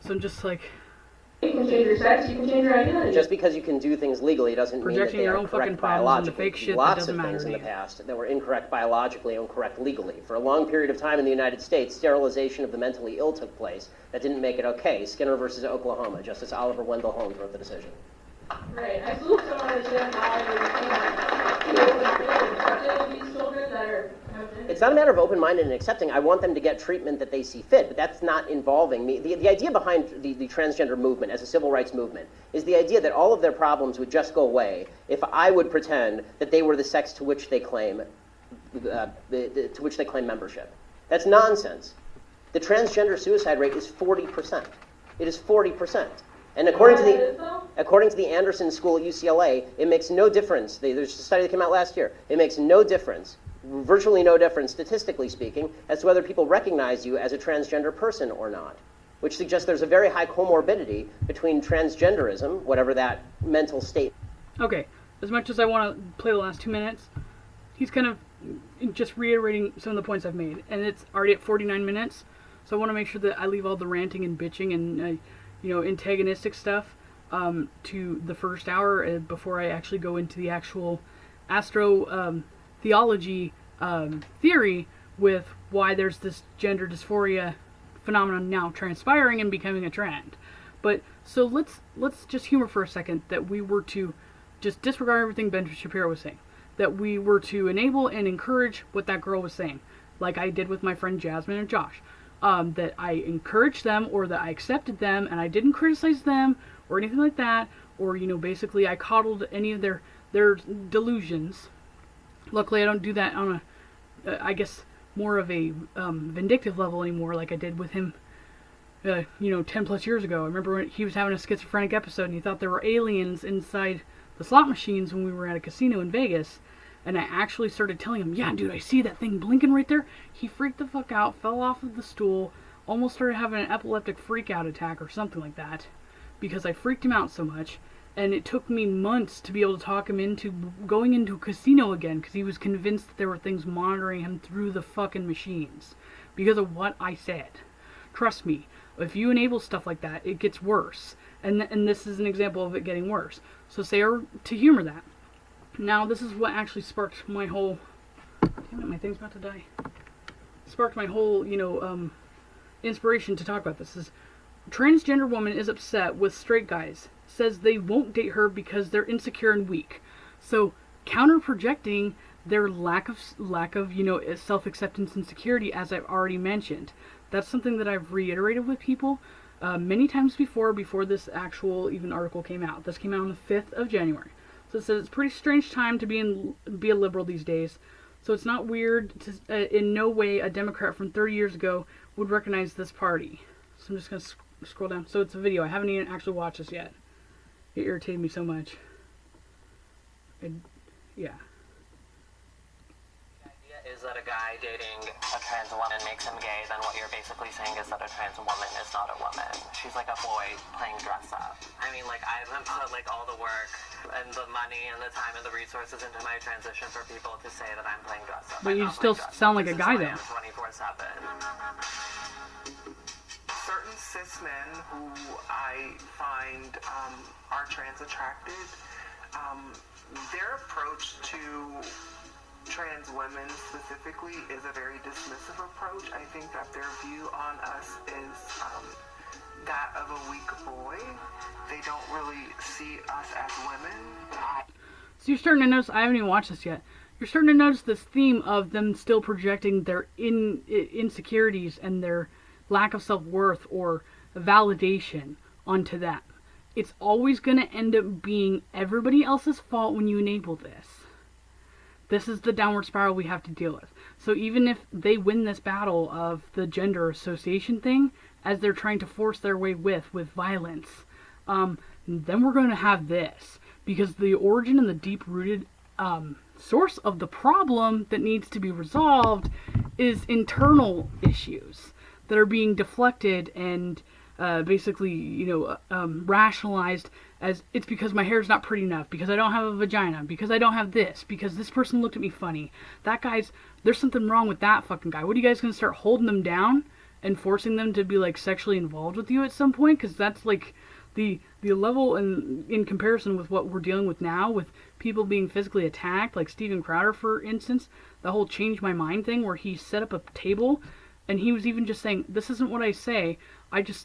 So I'm just like, You can change your sex, you can change your identity. Just because you can do things legally doesn't mean that Projecting they your are own fucking correct problems into biologically. fake shit that Lots doesn't of things matter in to the you. past that were incorrect biologically and correct legally. For a long period of time in the United States, sterilization of the mentally ill took place. That didn't make it okay. Skinner versus Oklahoma. Justice Oliver Wendell Holmes wrote the decision. Right. I still don't understand how these children that are. It's not a matter of open-minded and accepting. I want them to get treatment that they see fit, but that's not involving me. The idea behind the transgender movement as a civil rights movement is the idea that all of their problems would just go away if I would pretend that they were the sex to which they claim to which they claim membership. That's nonsense. The transgender suicide rate is 40%. It is 40%. And according to the Anderson School at UCLA, it makes no difference. There's a study that came out last year. It makes no difference, virtually no difference, statistically speaking, as to whether people recognize you as a transgender person or not, which suggests there's a very high comorbidity between transgenderism, whatever that mental state. Okay, as much as I want to play the last 2 minutes, he's kind of just reiterating some of the points I've made, and it's already at 49 minutes, so I want to make sure that I leave all the ranting and bitching and antagonistic stuff to the first hour before I actually go into the actual theology theory with why there's this gender dysphoria phenomenon now transpiring and becoming a trend. But so let's just humor for a second that we were to just disregard everything Ben Shapiro was saying, that we were to enable and encourage what that girl was saying, like I did with my friend Jasmine and Josh. That I encouraged them, or that I accepted them, and I didn't criticize them, or anything like that, or, basically I coddled any of their delusions. Luckily, I don't do that on I guess, more of a vindictive level anymore, like I did with him, 10 plus years ago. I remember when he was having a schizophrenic episode, and he thought there were aliens inside the slot machines when we were at a casino in Vegas. And I actually started telling him, yeah, dude, I see that thing blinking right there. He freaked the fuck out, fell off of the stool, almost started having an epileptic freak-out attack or something like that, because I freaked him out so much. And it took me months to be able to talk him into going into a casino again, because he was convinced that there were things monitoring him through the fucking machines, because of what I said. Trust me, if you enable stuff like that, it gets worse. And this is an example of it getting worse. So say to humor that. Now, this is what actually sparked my whole... Damn it, my thing's about to die. Sparked my whole, inspiration to talk about this. Is transgender woman is upset with straight guys. Says they won't date her because they're insecure and weak. So, counter-projecting their lack of self-acceptance and security, as I've already mentioned. That's something that I've reiterated with people many times before this actual even article came out. This came out on the 5th of January. So it says it's a pretty strange time to be a liberal these days. So it's not weird to, in no way a Democrat from 30 years ago would recognize this party. So I'm just going to scroll down. So it's a video. I haven't even actually watched this yet. It irritated me so much. Yeah. Is that a guy dating a trans woman makes him gay, then what you're basically saying is that a trans woman is not a woman. She's like a boy playing dress up. I mean, like, I haven't put like all the work and the money and the time and the resources into my transition for people to say that I'm playing dress up. But you still sound like a guy though. 24/7. Certain cis men who I find are trans attracted, their approach to trans women specifically is a very dismissive approach. I think that their view on us is that of a weak boy. They don't really see us as women. So you're starting to notice, I haven't even watched this yet, you're starting to notice this theme of them still projecting their insecurities and their lack of self-worth or validation onto that. It's always going to end up being everybody else's fault when you enable this. This is the downward spiral we have to deal with. So even if they win this battle of the gender association thing, as they're trying to force their way with violence, then we're going to have this. Because the origin and the deep-rooted source of the problem that needs to be resolved is internal issues that are being deflected and basically, rationalized as it's because my hair's not pretty enough, because I don't have a vagina, because I don't have this, because this person looked at me funny. There's something wrong with that fucking guy. What are you guys going to start holding them down and forcing them to be like sexually involved with you at some point? Because that's like the level in comparison with what we're dealing with now, with people being physically attacked, like Steven Crowder, for instance, the whole change my mind thing where he set up a table and he was even just saying, this isn't what I say,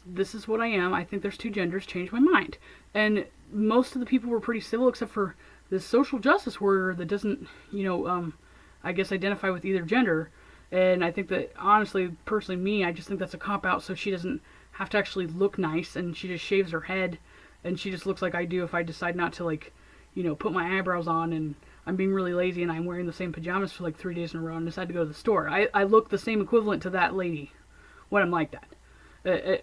this is what I am, I think there's two genders, change my mind. And most of the people were pretty civil except for this social justice warrior that doesn't, I guess identify with either gender. And I think that, honestly, personally, me, I just think that's a cop-out so she doesn't have to actually look nice and she just shaves her head and she just looks like I do if I decide not to, put my eyebrows on and I'm being really lazy and I'm wearing the same pajamas for like 3 days in a row and decide to go to the store. I look the same equivalent to that lady when I'm like that.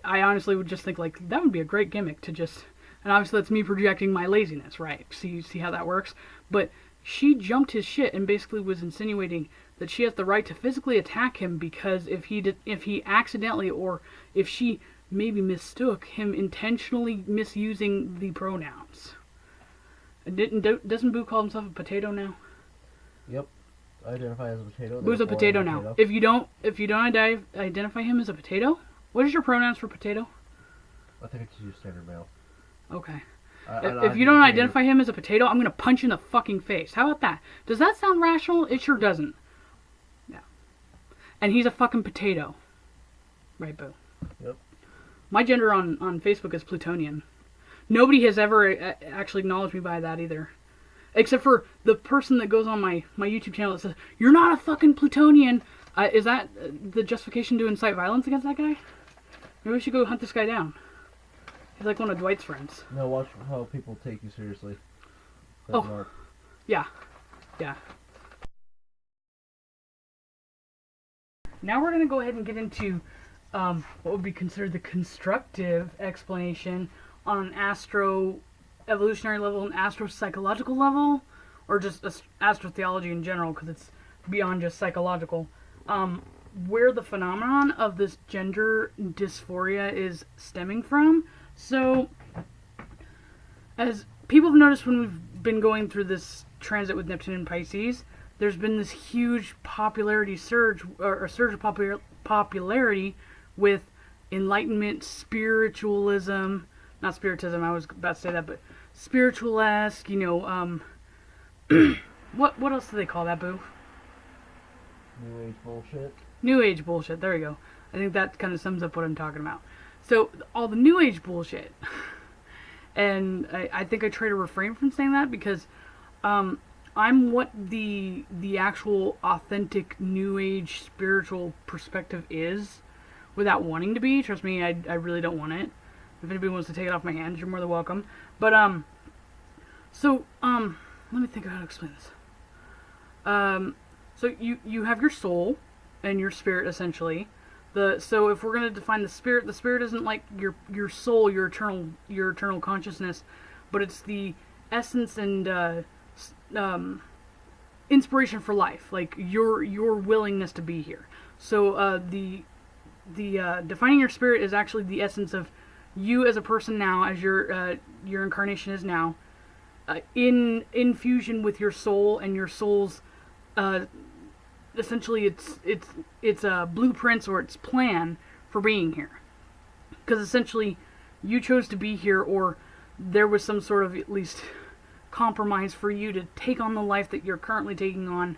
I honestly would just think like that would be a great gimmick to just, and obviously that's me projecting my laziness, right? See how that works? But she jumped his shit and basically was insinuating that she has the right to physically attack him because if he accidentally, or if she maybe mistook him intentionally misusing the pronouns. Doesn't Boo call himself a potato now? Yep. I identify as a potato. Boo's a potato now. If you don't identify him as a potato, what is your pronouns for potato? I think it's just standard male. Okay. If you don't identify him as a potato, I'm gonna punch you in the fucking face. How about that? Does that sound rational? It sure doesn't. Yeah. And he's a fucking potato. Right, Boo? Yep. My gender on Facebook is Plutonian. Nobody has ever actually acknowledged me by that either. Except for the person that goes on my YouTube channel that says, "You're not a fucking Plutonian." Is that the justification to incite violence against that guy? Maybe we should go hunt this guy down. He's like one of Dwight's friends. No, watch how people take you seriously. Oh. Mark. Yeah. Now we're going to go ahead and get into what would be considered the constructive explanation on an evolutionary level, an astro-psychological level, or just astrotheology in general, because it's beyond just psychological, where the phenomenon of this gender dysphoria is stemming from. So, as people have noticed when we've been going through this transit with Neptune and Pisces, there's been this huge popularity surge, or a surge of popularity with enlightenment, spiritualism, not spiritism, I was about to say that, but spiritualesque, what else do they call that, Boo? New Age bullshit. New Age bullshit, there you go. I think that kind of sums up what I'm talking about. So, all the New Age bullshit. And I think I try to refrain from saying that because I'm what the actual authentic New Age spiritual perspective is without wanting to be. Trust me, I really don't want it. If anybody wants to take it off my hands, you're more than welcome. But, let me think of how to explain this. So you have your soul and your spirit, essentially. So if we're going to define the spirit isn't like your soul, your eternal consciousness, but it's the essence and inspiration for life, like your willingness to be here. So the defining your spirit is actually the essence of you as a person now, as your incarnation is now, in fusion with your soul and your soul's essentially it's blueprints or its plan for being here. Because essentially you chose to be here, or there was some sort of at least compromise for you to take on the life that you're currently taking on,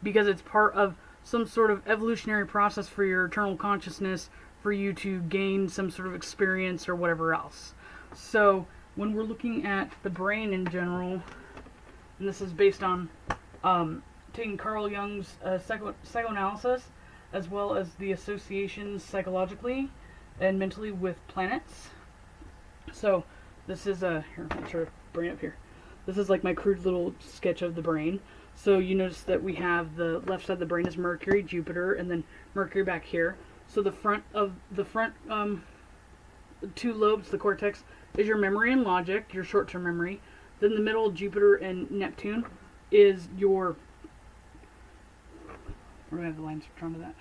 because it's part of some sort of evolutionary process for your eternal consciousness, for you to gain some sort of experience or whatever else. So when we're looking at the brain in general, and this is based on taking Carl Jung's psychoanalysis, as well as the associations psychologically and mentally with planets. So this is here, I'll try to bring it up here. This is like my crude little sketch of the brain. So you notice that we have the left side of the brain is Mercury, Jupiter, and then Mercury back here. So the front two lobes, the cortex, is your memory and logic, your short-term memory. Then the middle, Jupiter and Neptune, is your... Where do I have the lines drawn to that?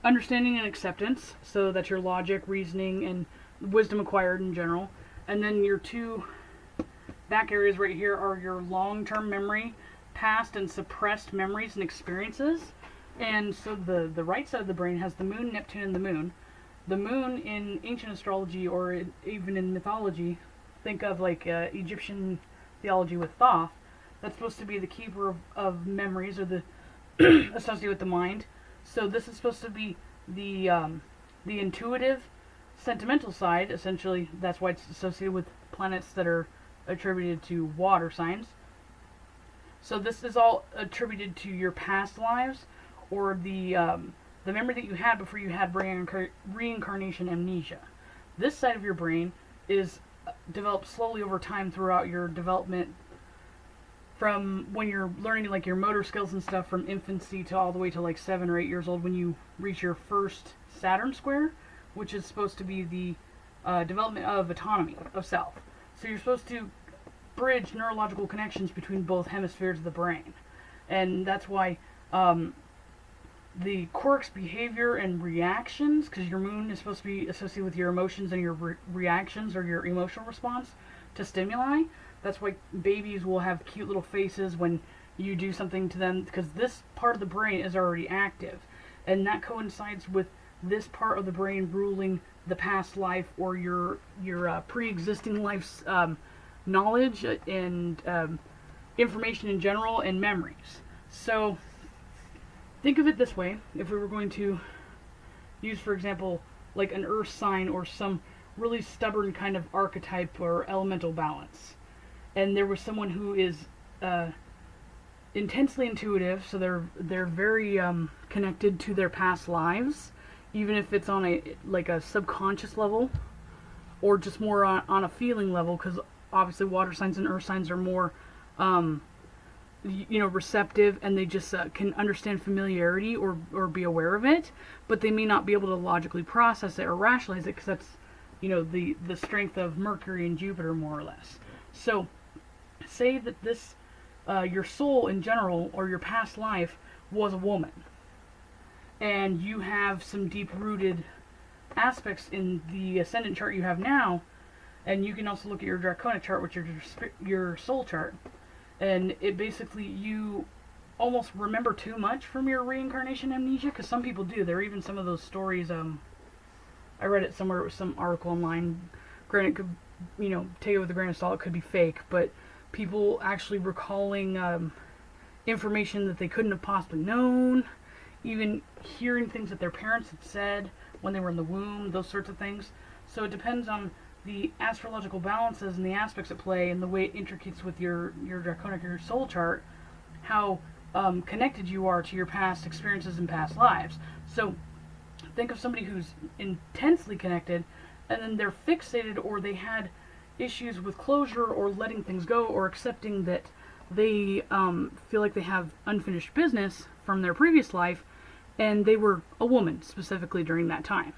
Understanding and acceptance, so that's your logic, reasoning, and wisdom acquired in general. And then your two back areas right here are your long-term memory, past and suppressed memories and experiences. And so the right side of the brain has the moon, Neptune, and the moon. The moon in ancient astrology, or even in mythology, think of like Egyptian theology with Thoth, that's supposed to be the keeper of memories, or the associated with the mind. So this is supposed to be the intuitive, sentimental side. Essentially, that's why it's associated with planets that are attributed to water signs. So this is all attributed to your past lives, or the memory that you had before you had reincarnation amnesia. This side of your brain is developed slowly over time throughout your development from when you're learning like your motor skills and stuff from infancy to all the way to like 7 or 8 years old when you reach your first Saturn square, which is supposed to be the development of autonomy, of self. So you're supposed to bridge neurological connections between both hemispheres of the brain. And that's why the quirks, behavior, and reactions, because your moon is supposed to be associated with your emotions and your reactions or your emotional response to stimuli. That's why babies will have cute little faces when you do something to them, because this part of the brain is already active. And that coincides with this part of the brain ruling the past life or your pre-existing life's knowledge and information in general and memories. So think of it this way: if we were going to use, for example, like an earth sign or some really stubborn kind of archetype or elemental balance, and there was someone who is intensely intuitive, so they're very connected to their past lives, even if it's on a subconscious level or just more on a feeling level, because obviously water signs and earth signs are more receptive, and they just can understand familiarity or be aware of it, but they may not be able to logically process it or rationalize it, because that's the strength of Mercury and Jupiter, more or less. So say that this your soul in general, or your past life, was a woman, and you have some deep-rooted aspects in the ascendant chart you have now, and you can also look at your draconic chart, which is your soul chart, and it basically, you almost remember too much from your reincarnation amnesia, because some people do. There are even some of those stories, I read it somewhere, it was some article online, granted, could, take it with a grain of salt, it could be fake, but people actually recalling information that they couldn't have possibly known, even hearing things that their parents had said when they were in the womb, those sorts of things. So it depends on the astrological balances and the aspects at play and the way it intricates with your draconic or your soul chart, how connected you are to your past experiences and past lives. So think of somebody who's intensely connected, and then they're fixated, or they had issues with closure or letting things go or accepting that they feel like they have unfinished business from their previous life, and they were a woman specifically during that time.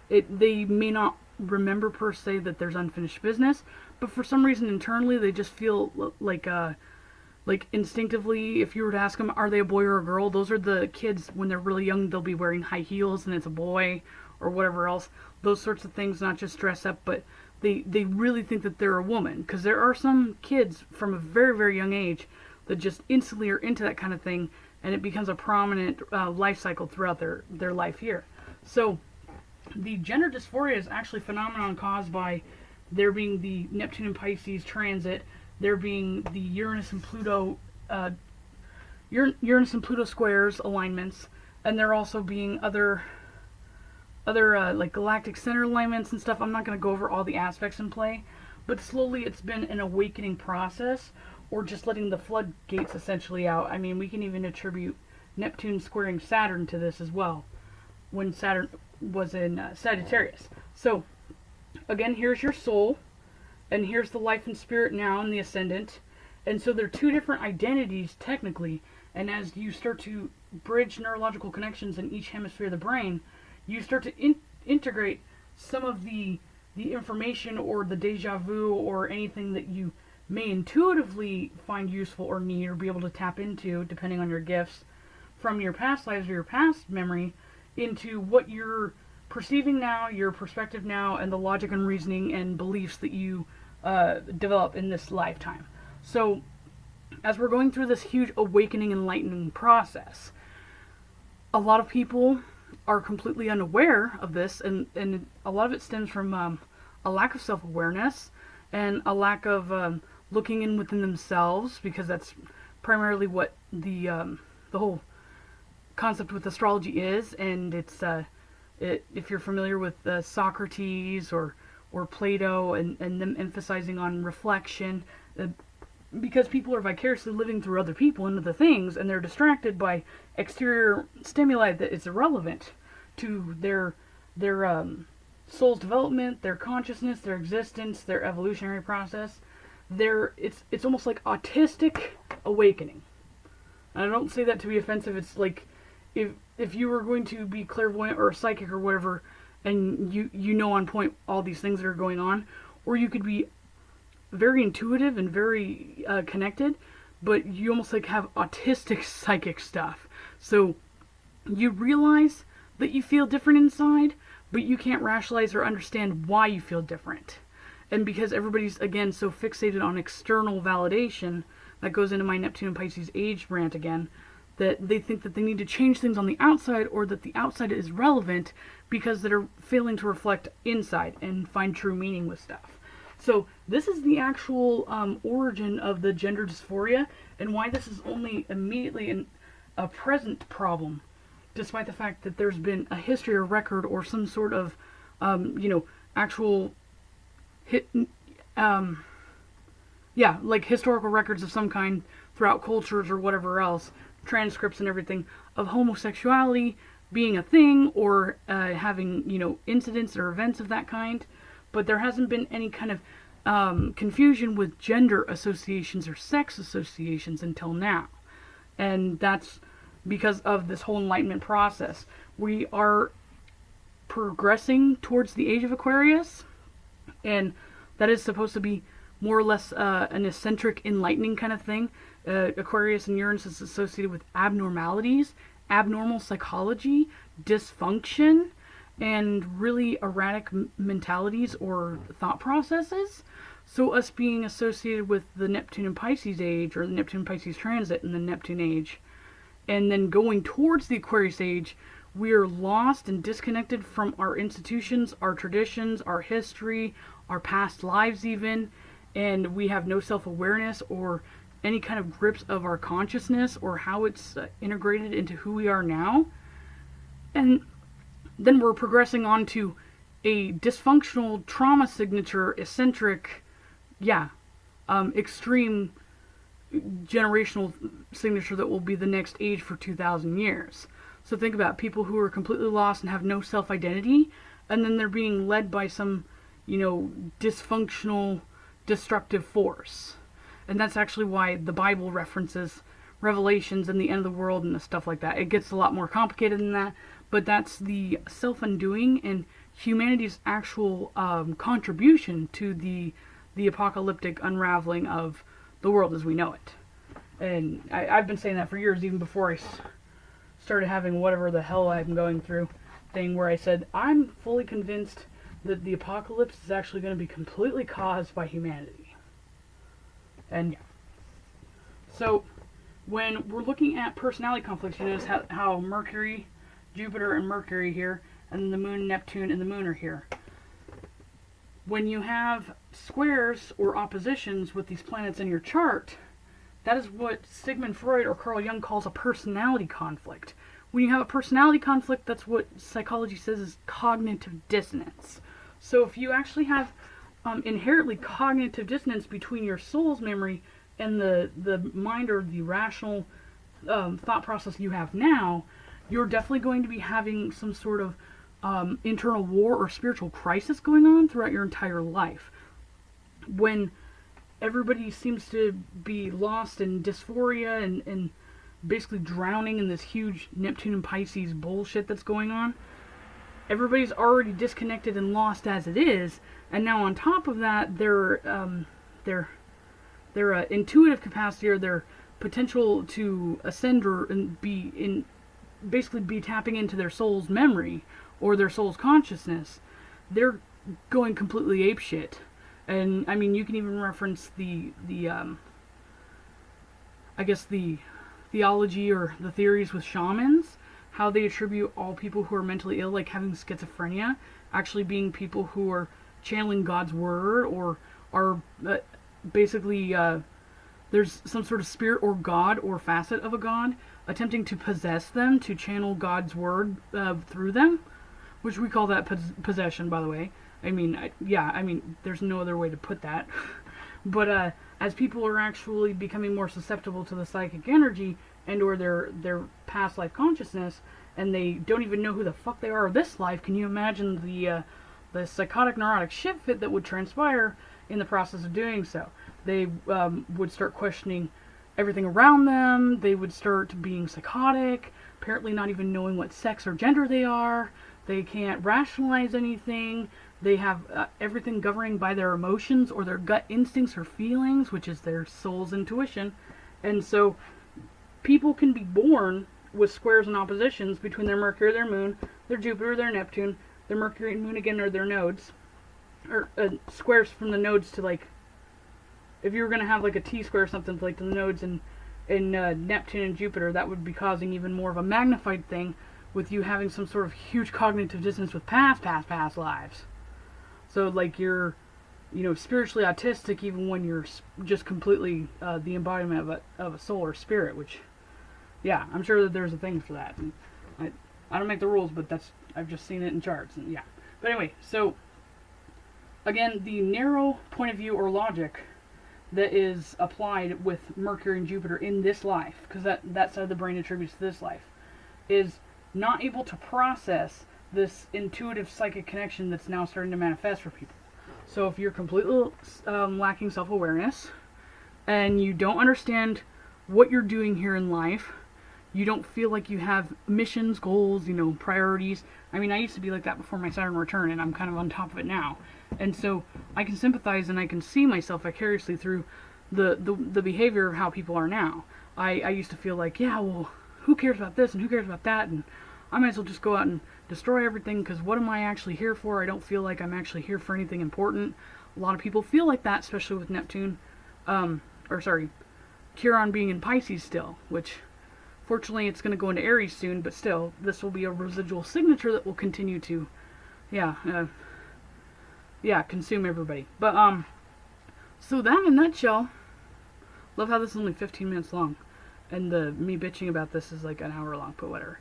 They may not remember per se that there's unfinished business, but for some reason internally they just feel like instinctively, if you were to ask them, are they a boy or a girl? Those are the kids, when they're really young, they'll be wearing high heels and it's a boy, or whatever else. Those sorts of things, not just dress up, but they really think that they're a woman, because there are some kids from a very, very young age that just instantly are into that kind of thing, and it becomes a prominent life cycle throughout their life here. So the gender dysphoria is actually a phenomenon caused by there being the Neptune and Pisces transit, there being the Uranus and Pluto squares alignments, and there also being other like galactic center alignments and stuff. I'm not going to go over all the aspects in play, but slowly it's been an awakening process, or just letting the floodgates essentially out. I mean, we can even attribute Neptune squaring Saturn to this as well, when Saturn was in Sagittarius. So again, here's your soul, and here's the life and spirit now in the ascendant, and so they're two different identities technically, and as you start to bridge neurological connections in each hemisphere of the brain, you start to integrate some of the information or the deja vu or anything that you may intuitively find useful or need or be able to tap into, depending on your gifts, from your past lives or your past memory, into what you're perceiving now, your perspective now, and the logic and reasoning and beliefs that you develop in this lifetime. So as we're going through this huge awakening, enlightening process, a lot of people are completely unaware of this, and a lot of it stems from a lack of self-awareness and a lack of looking in within themselves, because that's primarily what the whole concept with astrology is. And it's if you're familiar with Socrates or Plato and them emphasizing on reflection, because people are vicariously living through other people and other things, and they're distracted by exterior stimuli that is irrelevant to their soul's development, their consciousness, their existence, their evolutionary process. It's almost like autistic awakening. And I don't say that to be offensive. It's like if you were going to be clairvoyant or psychic or whatever, and you know on point all these things that are going on, or you could be very intuitive and very connected, but you almost like have autistic psychic stuff. So you realize that you feel different inside, but you can't rationalize or understand why you feel different. And because everybody's, again, so fixated on external validation, that goes into my Neptune and Pisces age rant again, that they think that they need to change things on the outside, or that the outside is relevant because they're failing to reflect inside and find true meaning with stuff. So this is the actual origin of the gender dysphoria, and why this is only immediately a present problem, despite the fact that there's been a history or record or some sort of, actual like historical records of some kind throughout cultures or whatever else, transcripts and everything, of homosexuality being a thing, or having, incidents or events of that kind. But there hasn't been any kind of confusion with gender associations or sex associations until now. And that's because of this whole enlightenment process. We are progressing towards the age of Aquarius, and that is supposed to be more or less an eccentric, enlightening kind of thing. Aquarius and Uranus is associated with abnormalities, abnormal psychology, dysfunction, and really erratic mentalities or thought processes. So us being associated with the Neptune and Pisces age, or the Neptune and Pisces transit and the Neptune age, and then going towards the Aquarius age, we are lost and disconnected from our institutions, our traditions, our history, our past lives even, and we have no self-awareness or any kind of grips of our consciousness or how it's integrated into who we are now. And then we're progressing on to a dysfunctional trauma signature, eccentric, extreme generational signature that will be the next age for 2,000 years. So think about people who are completely lost and have no self-identity, and then they're being led by some, dysfunctional, destructive force. And that's actually why the Bible references Revelations and the end of the world and stuff like that. It gets a lot more complicated than that, but that's the self-undoing and humanity's actual contribution to the apocalyptic unraveling of the world as we know it. And I've been saying that for years, even before I started having whatever the hell I'm going through thing, where I said, I'm fully convinced that the apocalypse is actually going to be completely caused by humanity. And so when we're looking at personality conflicts, you notice how Mercury, Jupiter and Mercury here, and then the Moon, Neptune, and the Moon are here. When you have squares or oppositions with these planets in your chart, that is what Sigmund Freud or Carl Jung calls a personality conflict. When you have a personality conflict, that's what psychology says is cognitive dissonance. So if you actually have inherently cognitive dissonance between your soul's memory and the mind or the rational thought process you have now, you're definitely going to be having some sort of internal war or spiritual crisis going on throughout your entire life. When everybody seems to be lost in dysphoria and basically drowning in this huge Neptune and Pisces bullshit that's going on, everybody's already disconnected and lost as it is, and now on top of that, their intuitive capacity or their potential to ascend or basically be tapping into their soul's memory or their soul's consciousness, they're going completely apeshit. And I mean, you can even reference the theology or the theories with shamans, how they attribute all people who are mentally ill, like having schizophrenia, actually being people who are channeling God's word or are basically there's some sort of spirit or god or facet of a god attempting to possess them, to channel God's word through them, which we call that possession, by the way. I mean, there's no other way to put that. But as people are actually becoming more susceptible to the psychic energy and or their past life consciousness, and they don't even know who the fuck they are this life, can you imagine the psychotic neurotic shit fit that would transpire in the process of doing so? They would start questioning, everything around them. They would start being psychotic, apparently not even knowing what sex or gender they are. They can't rationalize anything. They have everything governing by their emotions or their gut instincts or feelings, which is their soul's intuition. And so people can be born with squares and oppositions between their Mercury, their Moon, their Jupiter, their Neptune, their Mercury and Moon again are their nodes, or squares from the nodes to, like, if you were going to have like a T-square or something, like to the nodes in Neptune and Jupiter, that would be causing even more of a magnified thing with you having some sort of huge cognitive dissonance with past lives. So like you're, spiritually autistic even when you're just completely the embodiment of a soul or spirit, which, yeah, I'm sure that there's a thing for that. And I don't make the rules, but I've just seen it in charts, and yeah. But anyway, so again, the narrow point of view or logic that is applied with Mercury and Jupiter in this life, because that side of the brain attributes to this life, is not able to process this intuitive psychic connection that's now starting to manifest for people. So if you're completely lacking self-awareness, and you don't understand what you're doing here in life, you don't feel like you have missions, goals, priorities. I mean, I used to be like that before my Saturn return, and I'm kind of on top of it now. And so I can sympathize and I can see myself vicariously through the behavior of how people are now. I used to feel like, yeah, well, who cares about this and who cares about that? And I might as well just go out and destroy everything, because what am I actually here for? I don't feel like I'm actually here for anything important. A lot of people feel like that, especially with Neptune, Chiron being in Pisces still, which fortunately it's going to go into Aries soon, but still, this will be a residual signature that will continue to, consume everybody. But, so that in a nutshell, love how this is only 15 minutes long, and me bitching about this is like an hour long, but whatever.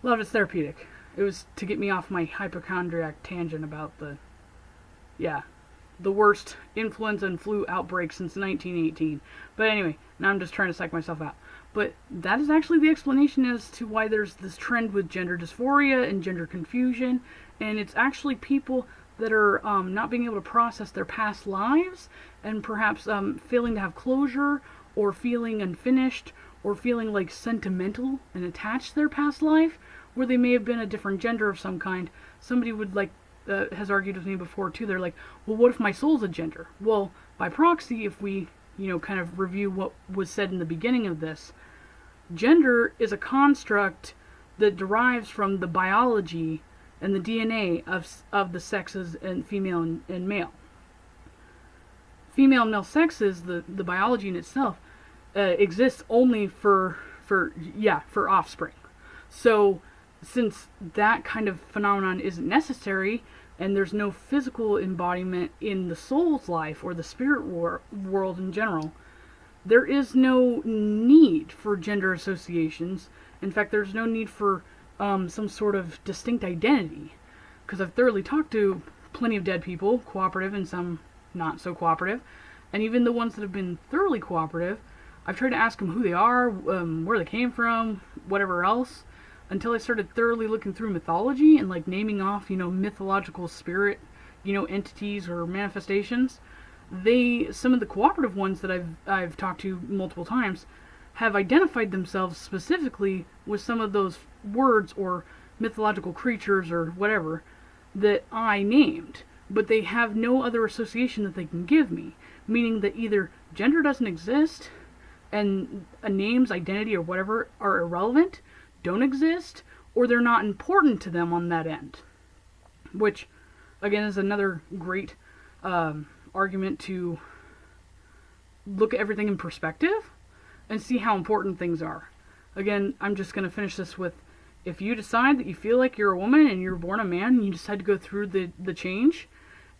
A lot of it's therapeutic. It was to get me off my hypochondriac tangent about the worst influenza and flu outbreak since 1918. But anyway, now I'm just trying to psych myself out. But that is actually the explanation as to why there's this trend with gender dysphoria and gender confusion, and it's actually people that are not being able to process their past lives, and perhaps failing to have closure, or feeling unfinished, or feeling like sentimental and attached to their past life, where they may have been a different gender of some kind. Somebody would has argued with me before too. They're like, well, what if my soul's a gender? Well, by proxy, if we, kind of review what was said in the beginning of this, gender is a construct that derives from the biology and the DNA of the sexes and female and male. Female and male sexes, the biology in itself, exists only for offspring. So since that kind of phenomenon isn't necessary, and there's no physical embodiment in the soul's life or the spirit world in general, there is no need for gender associations. In fact, there's no need for some sort of distinct identity, because I've thoroughly talked to plenty of dead people, cooperative and some not so cooperative, and even the ones that have been thoroughly cooperative, I've tried to ask them who they are, where they came from, whatever else, until I started thoroughly looking through mythology and like naming off, mythological spirit, entities or manifestations. Some of the cooperative ones that I've talked to multiple times have identified themselves specifically with some of those words or mythological creatures or whatever that I named, but they have no other association that they can give me, meaning that either gender doesn't exist and a name's identity or whatever are irrelevant, don't exist, or they're not important to them on that end. Which, again, is another great argument to look at everything in perspective and see how important things are. Again, I'm just going to finish this with, if you decide that you feel like you're a woman and you're born a man and you decide to go through the change,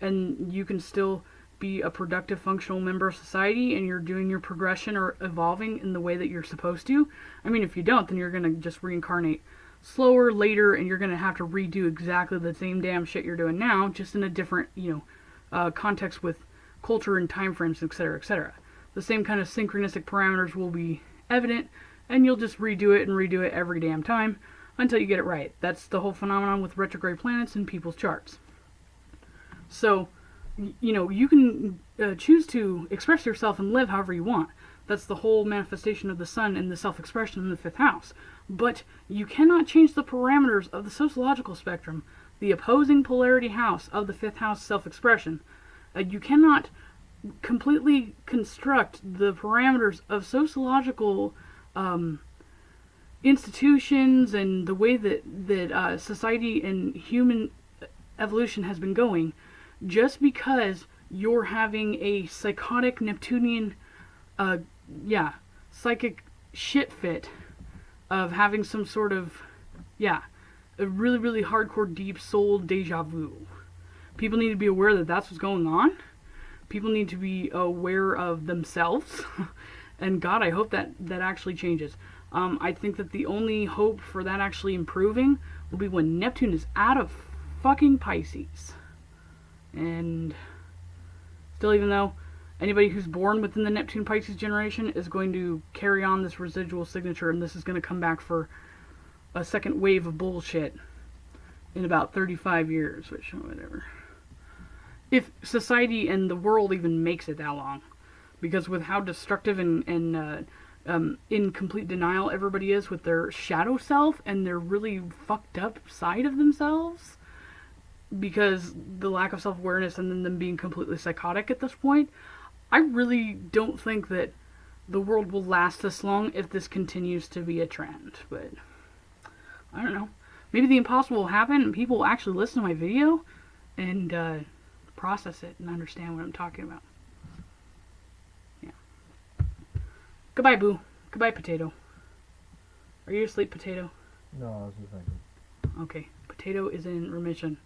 and you can still be a productive, functional member of society, and you're doing your progression or evolving in the way that you're supposed to. I mean, if you don't, then you're going to just reincarnate slower, later, and you're going to have to redo exactly the same damn shit you're doing now, just in a different, context with culture and time frames, etc., etc. The same kind of synchronistic parameters will be evident, and you'll just redo it every damn time until you get it right. That's the whole phenomenon with retrograde planets in people's charts. So, you can choose to express yourself and live however you want, That's the whole manifestation of the sun and the self-expression in the 5th house. But you cannot change the parameters of the sociological spectrum, the opposing polarity house of the 5th house self-expression. You cannot completely construct the parameters of sociological institutions and the way that society and human evolution has been going just because you're having a psychotic Neptunian psychic shit fit of having some sort of a really, really hardcore deep soul deja vu. People need to be aware that that's what's going on. People need to be aware of themselves. And God, I hope that actually changes. I think that the only hope for that actually improving will be when Neptune is out of fucking Pisces. And still, even though anybody who's born within the Neptune-Pisces generation is going to carry on this residual signature, and this is going to come back for a second wave of bullshit in about 35 years, which, whatever. If society and the world even makes it that long. Because with how destructive and in complete denial everybody is with their shadow self and their really fucked up side of themselves, because the lack of self-awareness and then them being completely psychotic at this point, I really don't think that the world will last this long if this continues to be a trend. But I don't know. Maybe the impossible will happen and people will actually listen to my video and process it and understand what I'm talking about. Yeah. Goodbye, Boo. Goodbye, Potato. Are you asleep, Potato? No, I was just thinking. Okay. Potato is in remission.